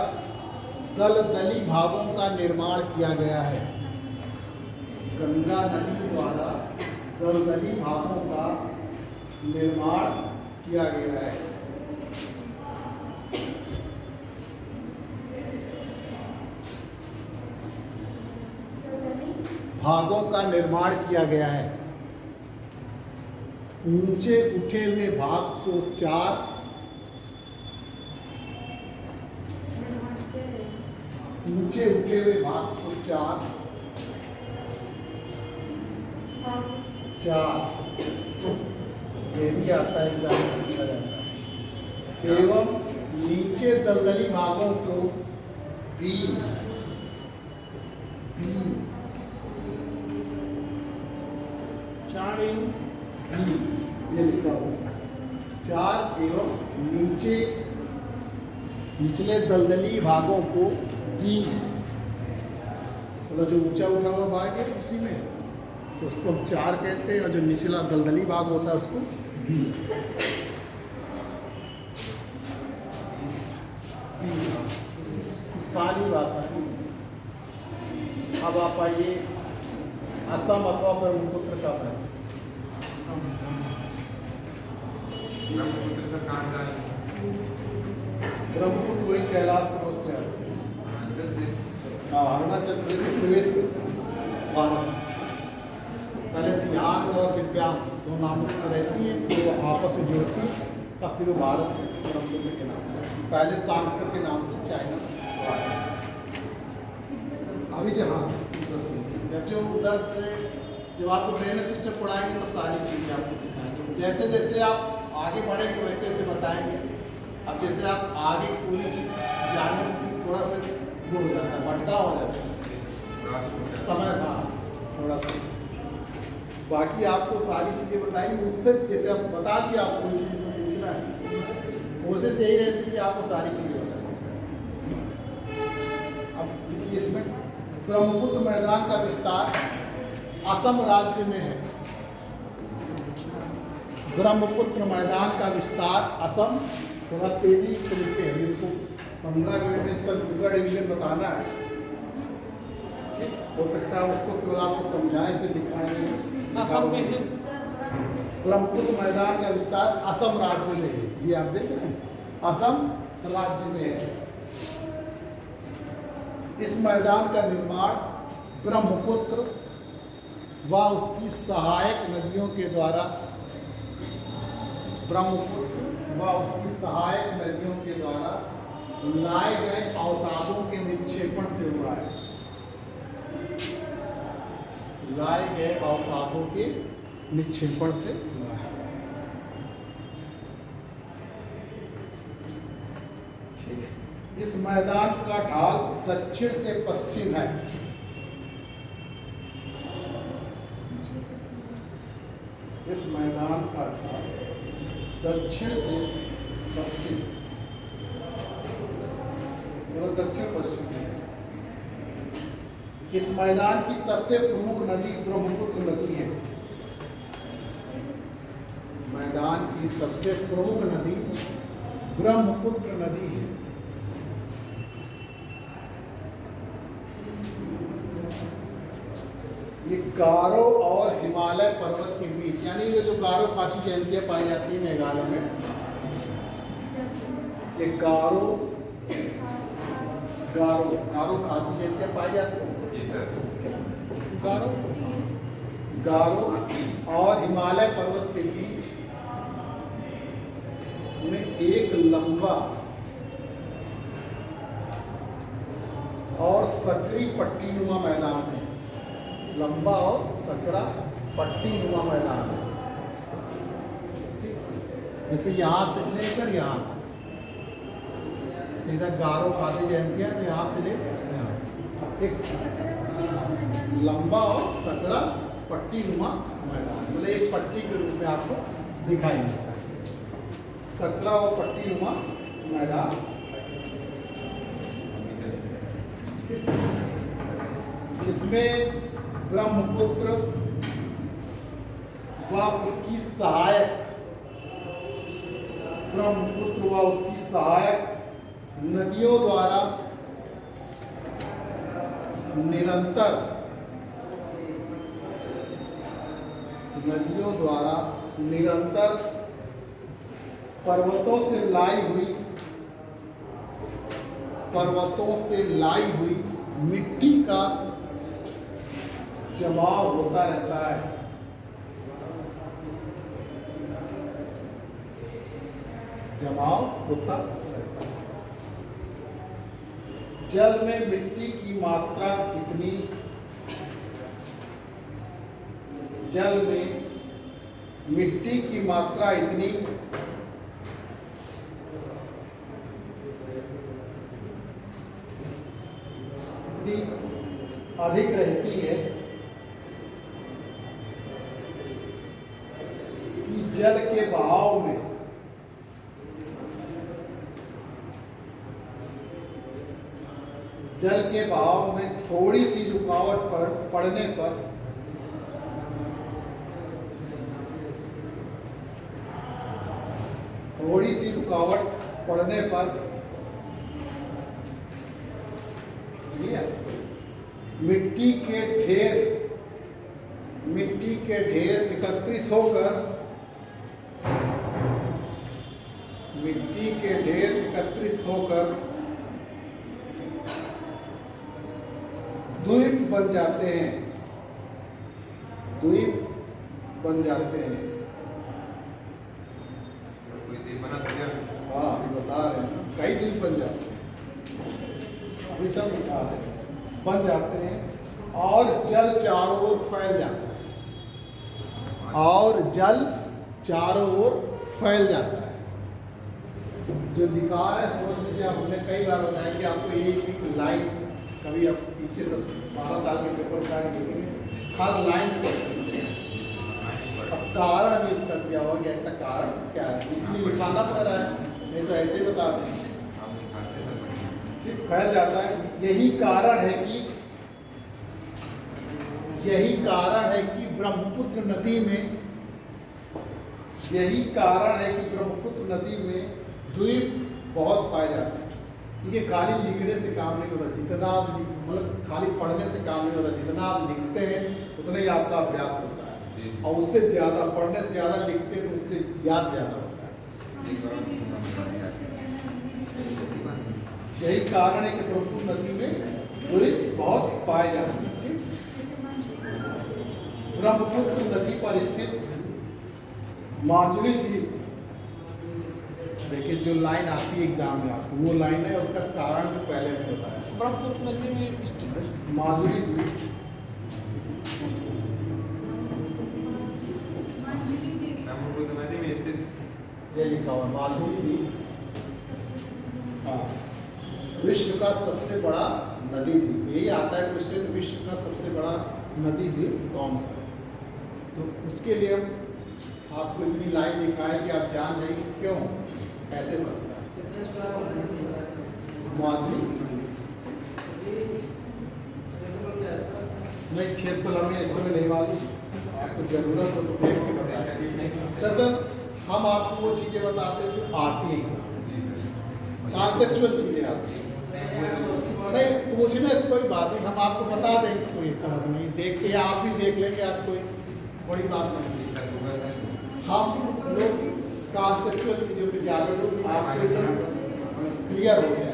दलदली भागों का निर्माण किया गया है। गंगा नदी द्वारा दलदली भागों का निर्माण किया गया है। भागों का निर्माण किया गया है। ऊंचे उठे हुए भाग को 4, ऊंचे उठे हुए भाग को 4 ये भी आता है, एग्जाम में पूछा जाता है। एवं नीचे दलदली भागों को 3 4 ये लिखा हुआ 4 एवं निचले दलदली भागों को बी, मतलब जो ऊंचा उठा हुआ भाग है उसी में उसको हम 4 कहते हैं, और जो निचला दलदली भाग होता है उसको बी। स्थानीय भाषा की। अब आप आइए असम अथवा ब्रह्मपुत्र का प्रश्न। ब्रह्मपुत्र वही कैलाश पर्वत से आते हैं। हाँ, अरुणाचल प्रदेश से प्रवेश भारत। पहले दिव्यांग और दिव्यांग दो नामों से रहती है, तो आपस में जुड़ती है, तब फिर वो भारत ब्रह्मपुत्र के नाम से, पहले सांकर के नाम से चाइना। अभी जहाँ जब जो उधर से जब आपको ड्रेनेज सिस्टम पढ़ाएंगे तब सारी चीज़ें आपको दिखाएंगे। जैसे जैसे आप आगे बढ़ेंगे वैसे वैसे बताएंगे। अब जैसे आप आगे पूरी चीज़ जानने की थोड़ा सा वो हो जाता है, भटका हो जाता है समय। हाँ, थोड़ा सा बाकी आपको सारी चीज़ें बताएंगे। उससे जैसे आप बता दिया, आप कोई चीज़ से पूछना है, कोशिश यही रहती है कि आपको सारी चीज़ें बताएं। अब देखिए, इसमें ब्रह्मपुत्र मैदान का विस्तार असम राज्य में है। ब्रह्मपुत्र मैदान का विस्तार असम, थोड़ा तेजी से लिखते हैं, बिल्कुल 15 मिनट में इसका दूसरा डिवीजन बताना है। ठीक हो सकता है उसको केवल आपको समझाएं फिर दिखाएंगे। असम में है। ब्रह्मपुत्र मैदान का विस्तार असम राज्य में है। ये आप देख रहे हैं, असम राज्य में है। इस मैदान का निर्माण ब्रह्मपुत्र व उसकी सहायक नदियों के द्वारा, ब्रह्मपुत्र व उसकी सहायक नदियों के द्वारा लाए गए अवसादों के निक्षेपण से हुआ है। लाए गए अवसादों के निक्षेपण से हुआ है। इस मैदान का ढाल दक्षिण से पश्चिम है। इस मैदान का ढाल दक्षिण से पश्चिम, मतलब दक्षिण पश्चिम है। इस मैदान की सबसे प्रमुख नदी ब्रह्मपुत्र नदी है। मैदान की सबसे प्रमुख नदी ब्रह्मपुत्र नदी है। ये गारो और हिमालय पर्वत के बीच, यानी ये जो गारो खासी जयंतियाँ पाई जाती है मेघालय में, ये गारो खासी जयंतियाँ पाई जाती हैं। गारो गारो और हिमालय पर्वत के बीच में एक लंबा और सकरी पट्टीनुमा मैदान है। लंबा और सकरा पट्टीनुमा मैदान है। जैसे यहाँ से लेकर यहाँ तक, सीधा गारो खासी जयंतियाँ तो यहाँ से लेकर यहाँ एक लंबा और सकरा पट्टीनुमा मैदान, मतलब एक पट्टी के रूप में आपको दिखाई देता है। सकरा और पट्टीनुमा मैदान। जिसमें ब्रह्मपुत्र व उसकी सहायक नदियों द्वारा निरंतर पर्वतों से लाई हुई मिट्टी का जमाव होता रहता है। जल में मिट्टी की मात्रा इतनी अधिक रहती है कि जल के बहाव में थोड़ी सी रुकावट पड़ने पर मिट्टी के ढेर एकत्रित होकर द्वीप बन जाते हैं। हाँ, अभी बता रहे हैं, कई द्वीप बन जाते हैं, अभी सब बता रहे हैं, बन जाते हैं और जल चारों ओर फैल जाता है। जो विकार है, समझ लीजिए, हमने कई बार बताया कि आपको एक लाइन, कभी आप पीछे 10-12 साल के पेपर का देखेंगे, हर लाइन में क्वेश्चन मिलेगा। अब कारण भी इसका दिया हुआ कि ऐसा कारण क्या है, इसलिए दिखाना पड़ रहा है, नहीं तो ऐसे ही बता दें, फैल जाता है। यही कारण है कि ब्रह्मपुत्र नदी में द्वीप बहुत पाए जाते हैं। ये खाली लिखने से काम नहीं होता, जितना आप मतलब खाली पढ़ने से काम नहीं होता, जितना आप लिखते हैं उतना ही आपका अभ्यास होता है, और उससे ज़्यादा पढ़ने से ज़्यादा लिखते हैं तो उससे याद ज़्यादा होता है। यही कारण है कि ब्रह्मपुत्र नदी में द्वीप बहुत पाए जाते हैं। ब्रह्मपुत्र नदी पर स्थित माजुली द्वीप, देखिए जो लाइन आती है एग्जाम में आपको, वो लाइन है, उसका कारण भी पहले मैंने बताया। ब्रह्मपुत्र नदी में माजुली द्वीप ये लिखा हुआ माधुरी द्वीप, हाँ, विश्व का सबसे बड़ा नदी द्वीप, यही आता है क्वेश्चन, विश्व का सबसे बड़ा नदी द्वीप कौन सा है। तो उसके लिए हम आपको इतनी लाइन लिखा है कि आप जान जाइए क्यों कैसे बनता है। माधुरी नहीं, क्षेत्रफल हमें इस समय नहीं मालूम, आपको जरूरत हो तो देख के बताएं। दरअसल हम आपको वो चीज़ें बताते हैं जो आती हैं, कॉन्सेप्चुअल चीज़ें आती हैं। नहीं पूछने से कोई बात नहीं, हम आपको बता देंगे, कोई समझ नहीं, देख के आप भी देख लेंगे, आज कोई बड़ी बात नहीं। हम लोग कॉन्सेप्चुअल चीज़ों पे ज़्यादा जो आपको एकदम क्लियर हो जाए,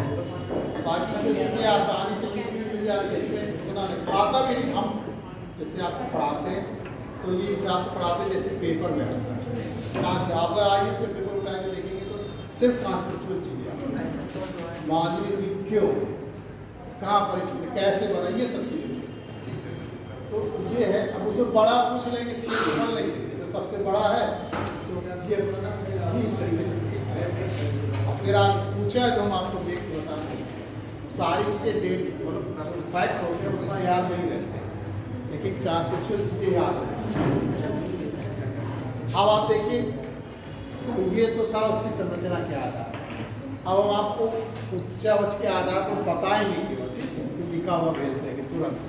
बाकी जो चीज़ें आसानी से मिल जाती है इसमें उतना आता भी नहीं। हम जैसे आपको पढ़ाते हैं तो ये हिसाब से पढ़ाते हैं जैसे पेपर में आता है, कहाँ से आप आगे इसमें पेपर उठा के देखेंगे तो सिर्फ कॉन्सेप्चुअल चीज़ें आती हैं। माधुरी द्वीप क्यों, कहाँ पर स्थित, कैसे बना, ये सब चीज़ें तो ये है। अब उसमें बड़ा पूछ लेंगे, क्षेत्रफल नहीं, जैसे सबसे बड़ा है तो ये इस तरीके से फिर आप पूछा है तो हम आपको देख के बताते हैं। सारी चीज़ें डेट मतलब फैक्ट होते हैं उतना याद नहीं रहते, लेकिन कॉन्सेप्चुअल चीज़ें याद रहती। अब आप देखिए तो ये तो था उसकी संरचना के आधार। अब हम आपको उच्चावच के आधार पर बताएंगे कि लिखा हुआ भेज देंगे तुरंत,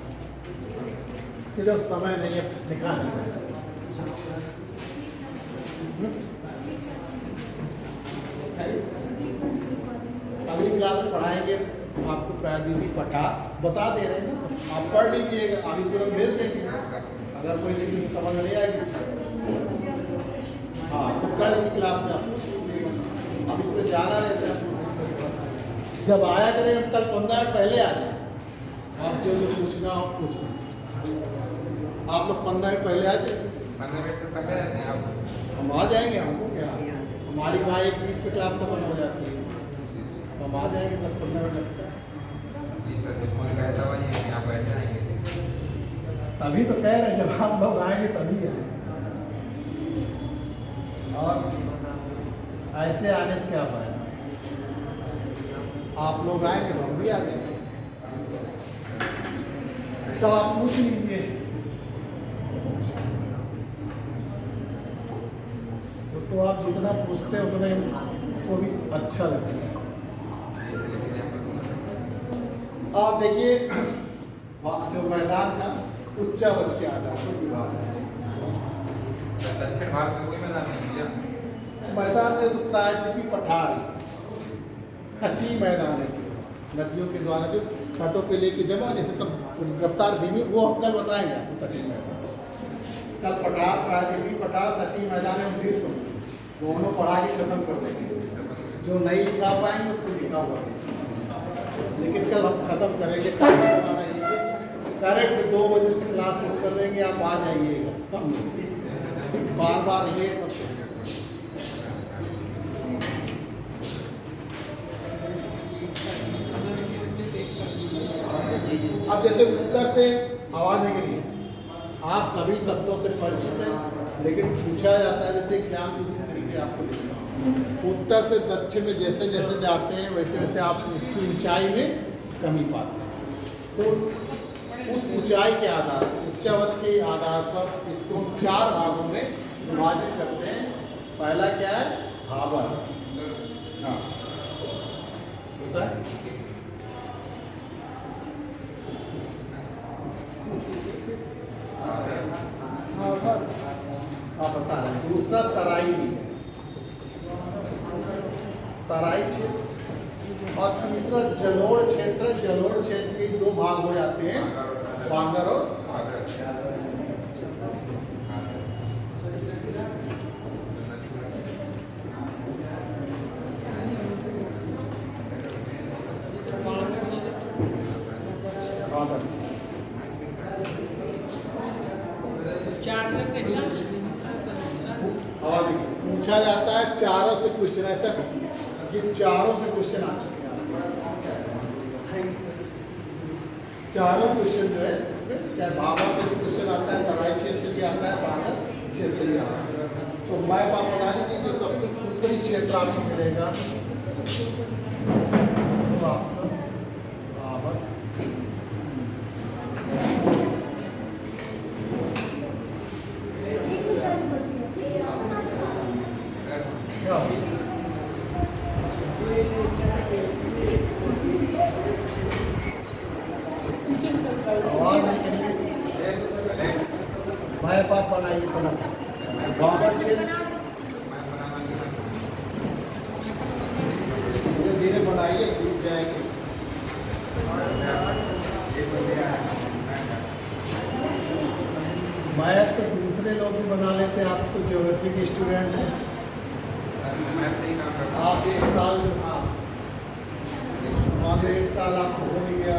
कि जब समय नहीं है लिखाने का। अगली क्लास में पढ़ाएंगे आपको प्रायद्वीपीय पठार, बता दे रहे हैं ना, आप पढ़ लीजिएगा, अभी तुरंत भेज देंगे। अगर कोई चीज़ समझ नहीं आएगी हाँ तो कल की क्लास में आप पूछ लीजिएगा। अब इसमें जाना रहता है, जब आया करें हम कल 15 मिनट पहले आ जाए, आप जो पूछना हो पूछ लीजिए। आप लोग 15 मिनट पहले आ जाए, 15 मिनट से पहले आते हैं आप, हम आ जाएंगे। हमको क्या, हमारी वहाँ 1:20 पे क्लास खत्म हो जाती है, तो हम आ जाएंगे, 10-15 मिनट लगता है। जी सर, कोई कहता हुआ ये यहाँ बैठ जाएंगे, तभी तो कह रहे हैं जब आप लोग आएंगे तभी आए, और ऐसे आने से क्या फायदा। आप लोग आएंगे तो हम भी आ जाएंगे, तब आप पूछ लीजिए। तो आप जितना पूछते हैं उतना को भी अच्छा लगता है। आप देखिए जो मैदान का उच्चावच के आधार पर विभाजन है। दक्षिण भारत में कोई मैदान नहीं है, मैदान जैसे प्रायद्वीपीय पठार तटीय मैदान है, नदियों के द्वारा जो तटों पे लेके जमा, जैसे तब रफ्तार धीमी, वो हम कल बताएंगे आपको। तटीय मैदान कल पठार, प्रायद्वीपीय पठार, तटीय मैदान है, दीर्घ समुद्र, दोनों पढ़ा के खत्म कर देंगे। जो नहीं लिखा पाएंगे उसको लिखा हुआ है, लेकिन कल हम खत्म करेंगे। हमारा ये करेक्ट 2 बजे से क्लास शुरू कर देंगे, आप आ जाइएगा, समझिए, बार बार लेट मत करिए। अब जैसे उत्तर से आवाज के लिए आप सभी शब्दों से परिचित हैं, लेकिन पूछा जाता है जैसे एग्जाम दूसरी तरीके आपको लिखना है। उत्तर से दक्षिण में जैसे जैसे जाते हैं वैसे वैसे आप उसकी ऊंचाई में कमी पाते हैं। तो उस ऊंचाई के आधार, उच्चावच के आधार पर इसको 4 भागों में विभाजित करते हैं। पहला क्या है, भाबर, हाँ होता है, आप बता रहे हैं। दूसरा तराई भी है, तराई क्षेत्र, और तीसरा जलोढ़ क्षेत्र। जलोढ़ क्षेत्र के 2 भाग हो जाते हैं, बांगर और पूछा जाता है चारों से क्वेश्चन, ऐसा ये चारों से क्वेश्चन आ चुके हैं। चारों क्वेश्चन जो है इसमें, चाहे भाभा से भी क्वेश्चन आता है, तराई क्षेत्र से भी आता है, बांगर क्षेत्र से भी आता है। तो मैप आप बना लीजिए, जो सबसे ऊपरी क्षेत्र आपको मिलेगा वो आपको बराबर क्या आवाज निकलिए। मैप आप बनाइए थोड़ा बराबर क्षेत्र धीरे धीरे बनाइए, सीख जाएंगे। मैप तो दूसरे लोग भी बना लेते हैं, आप तो ज्योग्राफी के स्टूडेंट हैं। आप एक साल हाँ मान लो एक साल आपको हो भी गया,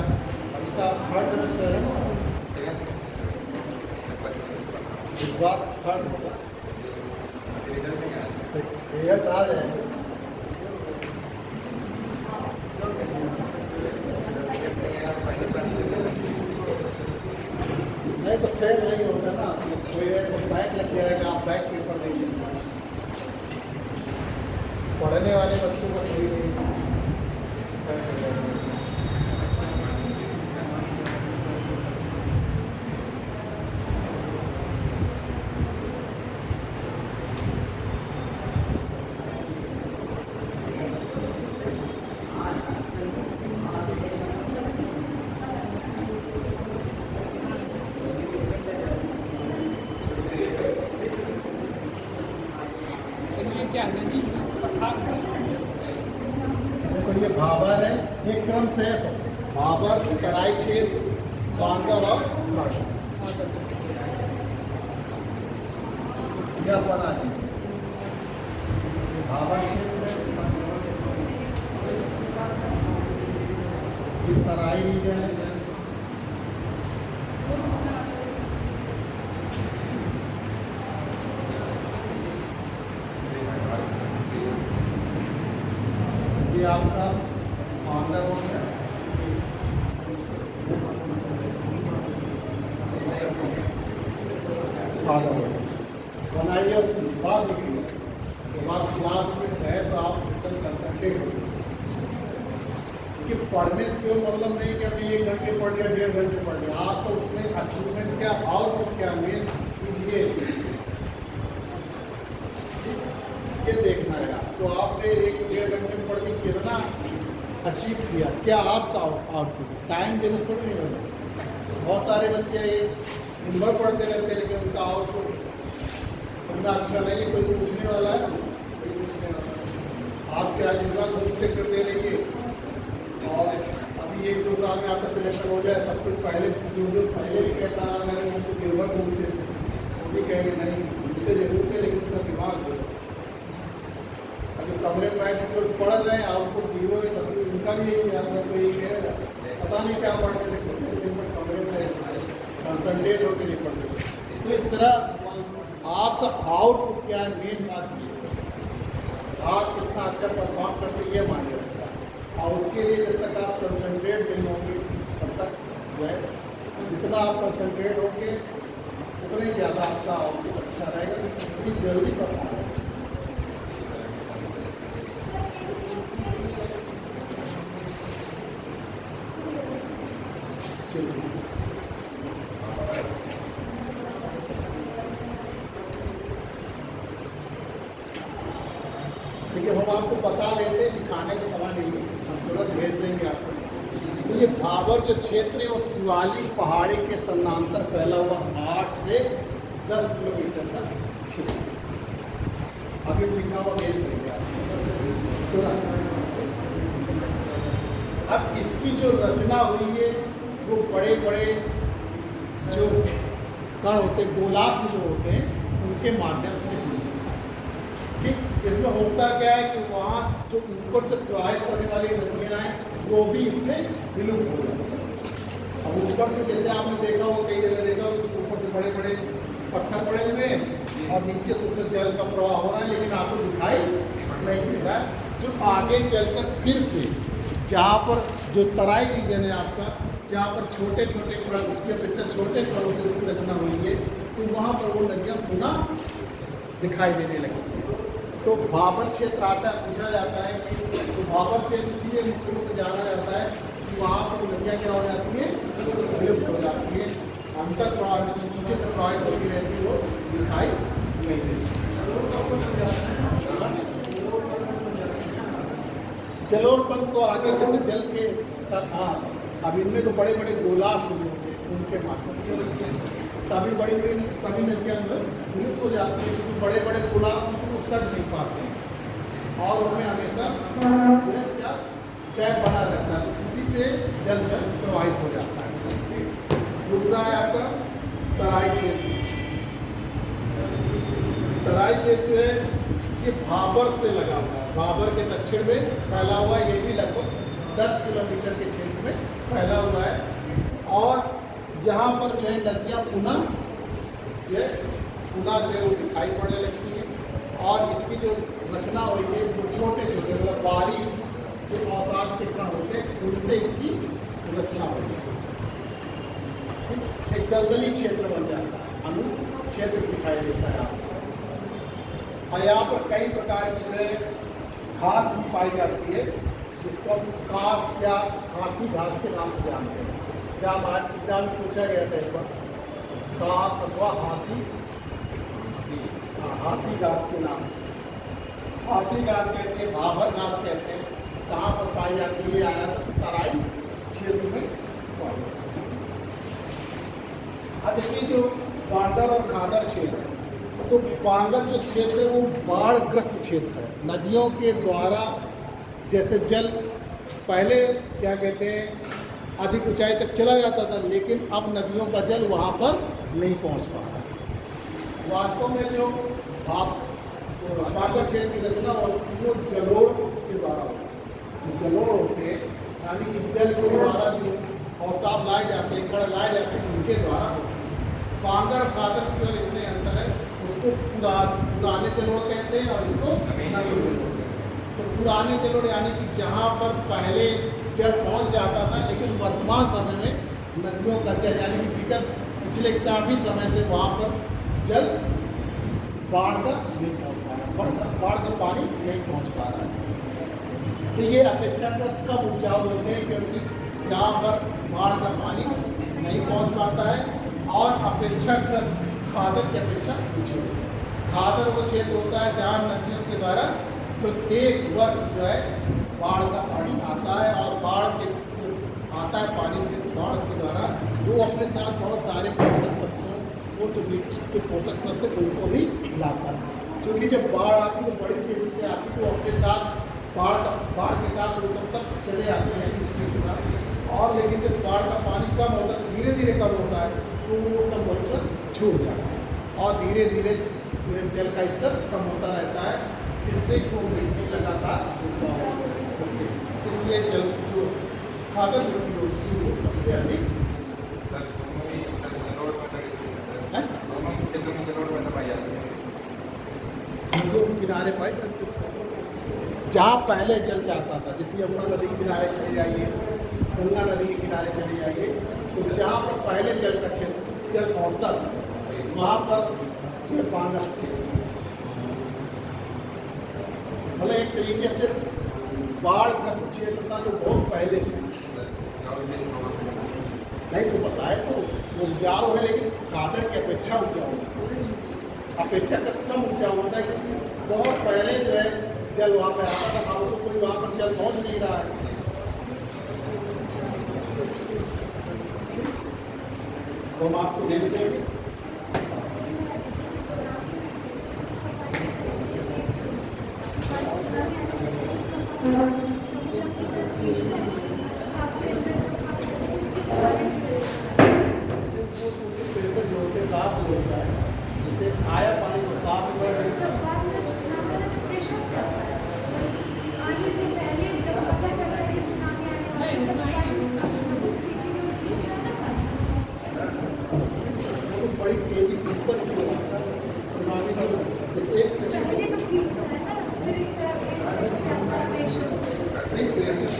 अभी साहब थर्ड सेमेस्टर है, इस बार थर्ड होगा, रिजल्ट आ जाएगा। नहीं तो फेल नहीं होता ना, कोई तो बैक लग जाएगा, आप बैक पेपर देंगे। पढ़ने वाले बच्चों को कोई नहीं। चलिए क्या नदी पठार से देखो ये भाबर है, एक क्रम से है सब, भाबर, तराई क्षेत्र, बांगर और फ्लड। यह बना है भाबर क्षेत्र है, ये तराई रीजन है, ये आपका बांगर हो गया, बनाइए उसकी बात लिखिए। जब आप क्लास में रहे तो आप एकदम कंसंट्रेट हो, क्योंकि पढ़ने से कोई मतलब नहीं कि अभी 1 घंटे पढ़ लिया, 1.5 घंटे पढ़ लिया, आप तो उसमें अचीवमेंट क्या, आउटपुट क्या मेन कीजिए, ये देखना है आपको। आपने 1-1.5 घंटे में पढ़ के कितना अचीव किया, क्या आपका आउटपुट, टाइम देने से थोड़ी नहीं होगा। बहुत सारे बच्चे ये दिन भर पढ़ते रहते हैं लेकिन उनका आउटपुट उतना अच्छा नहीं है। कोई पूछने वाला है, कोई पूछने वाला है। आप चाहे जितना घूमते फिरते रहिए, और अभी 1-2 साल में आपका सिलेक्शन हो जाए, सब कुछ पहले जो पहले भी कहता रहा मैंने, वो तो दिन भर घूमते थे, वो भी कहेंगे नहीं घूमते जरूर थे लेकिन उनका दिमाग हो, अगर कमरे में बैठ के पढ़ रहे हैं आउटपुट 0 है, तभी उनका भी यही आंसर को यही कहेगा, पता नहीं क्या पढ़ते थे, कुछ दिन भर कमरे में कंसनट्रेट होकर नहीं पढ़ते थे। तो इस तरह आपका आउटपुट क्या है, मेन बात ये है, आप कितना अच्छा परफॉर्म करते ये मायने रखता है। और उसके लिए जब तक आप कंसनट्रेट नहीं होंगे तब तक जो है, जितना आप कंसनट्रेट होंगे उतना ही ज़्यादा आपका आउटपुट अच्छा रहेगा, क्योंकि जल्दी परफॉर्म होगा। देखिए हम आपको बता देते, दिखाने का सवाल नहीं है, हम तुरंत भेज देंगे आपको। तो ये भाबर जो क्षेत्र है वो शिवालिक पहाड़ी के समानांतर फैला हुआ 8 से 10 किलोमीटर का क्षेत्र, अभी लिखा हुआ भेज देंगे आपको। अब इसकी जो रचना हुई है वो बड़े बड़े जो कण होते हैं, गोलार्ध जो होते हैं, उनके माध्यम से हुई है। ठीक, इसमें होता क्या है कि वहाँ जो ऊपर से प्रवाहित होने वाली नदियाँ हैं वो भी इसमें विलुप्त हो जाती हैं। अब ऊपर से जैसे आपने देखा हो, कई जगह देखा हो कि ऊपर से बड़े बड़े पत्थर पड़े हुए हैं और नीचे से उसमें जल का प्रवाह हो रहा है, लेकिन आपको दिखाई नहीं दे रहा है। जो आगे चलकर फिर से जहाँ पर जो तराई रीजन है आपका, जहाँ पर छोटे छोटे कण, उसकी अपेक्षा छोटे कणों से उसकी रचना हुई है, तो वहाँ पर वो नदियाँ पुनः दिखाई देने लगती है। तो भाबर क्षेत्र आता है, पूछा जाता है कि तो भाबर क्षेत्र इसलिए मुख्य रूप से जाना जाता है कि वहाँ पर नदियाँ क्या हो जाती है, विलुप्त हो जाती है, अंतर प्रवाह नदी नीचे से प्रवाहित होती रहती है, वो दिखाई नहीं देती। जलोढ़ तो आगे जैसे जल के अब इनमें तो बड़े बड़े गोलास हुए होंगे उनके माध्यम से तभी नदियाँ जो विलुप्त हो जाती है, क्योंकि बड़े बड़े गोलास उनको सट नहीं पाते हैं और उनमें हमेशा जो है क्या गैप बना रहता है, उसी से जल प्रवाहित हो जाता है। दूसरा है आपका तराई क्षेत्र। तराई क्षेत्र जो है ये भाबर से लगा हुआ है, भाबर के दक्षिण में फैला हुआ है, ये भी लगभग 10 किलोमीटर के क्षेत्र में फैला हुआ है और यहाँ पर जो है नदियाँ पुनः जो है वो दिखाई पड़ने लगती है और इसकी जो रचना हुई है वो छोटे छोटे मतलब बारीक जो औसात के कण होते हैं उनसे इसकी रचना हुई है। एक दलदली क्षेत्र बन जाता है, अनु क्षेत्र दिखाई देता है आपको और यहाँ पर कई प्रकार की जो है घास भी पाई जाती है, जिसको हम कास या हाथी घास के नाम से जानते हैं। जहाँ एग्जाम पूछा गया था एक बार, कास अथवा हाथी घास के नाम से, हाथी घास कहते हैं, भाबर घास कहते हैं। कहाँ पर पाई जाती है, आया तराई क्षेत्र में पाई जाती है। अब देखिए जो बांगर और खादर क्षेत्र है, तो बांगर जो क्षेत्र है वो बाढ़ग्रस्त क्षेत्र है। नदियों के द्वारा जैसे जल पहले क्या कहते हैं अधिक ऊंचाई तक चला जाता था, लेकिन अब नदियों का जल वहाँ पर नहीं पहुँच पा रहा। वास्तव में जो बांगर क्षेत्र की रचना वो जलोढ़ के द्वारा होती है। जो जलोढ़ होते हैं यानी कि जल के द्वारा जो औसाब लाए जाते हैं, कण लाए जाते हैं, उनके द्वारा बांगर खादर केवल इतने अंतर है, उसको पुराने जलोढ़ कहते हैं और इसको नवीन जलोढ़ कहते हैं। तो पुराने जलोढ़ यानी कि जहाँ पर पहले जल पहुँच जाता था, लेकिन वर्तमान समय में नदियों का जल यानी कि विगत पिछले काफ़ी समय से वहाँ पर जल बाढ़ का नहीं पहुँच पा रहा, बाढ़ का पानी नहीं पहुँच पा रहा है। तो ये अपेक्षाकृत कम उपजाऊ होते हैं, क्योंकि यहाँ पर बाढ़ का पानी नहीं पहुँच पाता है और अपेक्षाकृत खादर की अपेक्षा ऊँचे होते हैं। खादर वो क्षेत्र होता है जहाँ नदियों के द्वारा प्रत्येक वर्ष जो है बाढ़ का पानी आता है और बाढ़ के आता है पानी से बाढ़ के द्वारा वो अपने साथ बहुत सारे पोषक तत्वों वो जो मिट्टी के पोषक तत्व उनको भी लाता है। क्योंकि जब बाढ़ आती तो बड़ी तेज़ी से आती तो अपने साथ बाढ़ के साथ वो सब तक चले आते हैं मिट्टी के साथ, और लेकिन जब बाढ़ का पानी कम होता है तो धीरे धीरे कम होता है तो वो सब वहीं पर छूट जाते हैं और धीरे धीरे जो है जल का स्तर कम होता रहता है, जिससे वो मिट्टी लगातार होती है। इसलिए जल जो खादर मिट्टी होती है वो सबसे अधिक नदियों के किनारे पाई जाती है। जहाँ पहले जल जाता था, जैसे यमुना नदी के किनारे चले जाइए, गंगा नदी के किनारे चले जाइए, तो जहाँ पर पहले जल का क्षेत्र जल पहुँचता था वहाँ पर जो है बांगर क्षेत्र, मतलब एक तरीके से बाढ़ग्रस्त क्षेत्र था जो बहुत पहले नहीं तो बताए तो उपजाऊ है, लेकिन खादर की अपेक्षा उपजाऊ है, अपेक्षाकृत कम उपजाऊ होता है, क्योंकि बहुत पहले जो है जल वहाँ पे आता था, अब तो कोई वहाँ पर जल पहुँच नहीं रहा है। तो हम आपको भेज देंगे।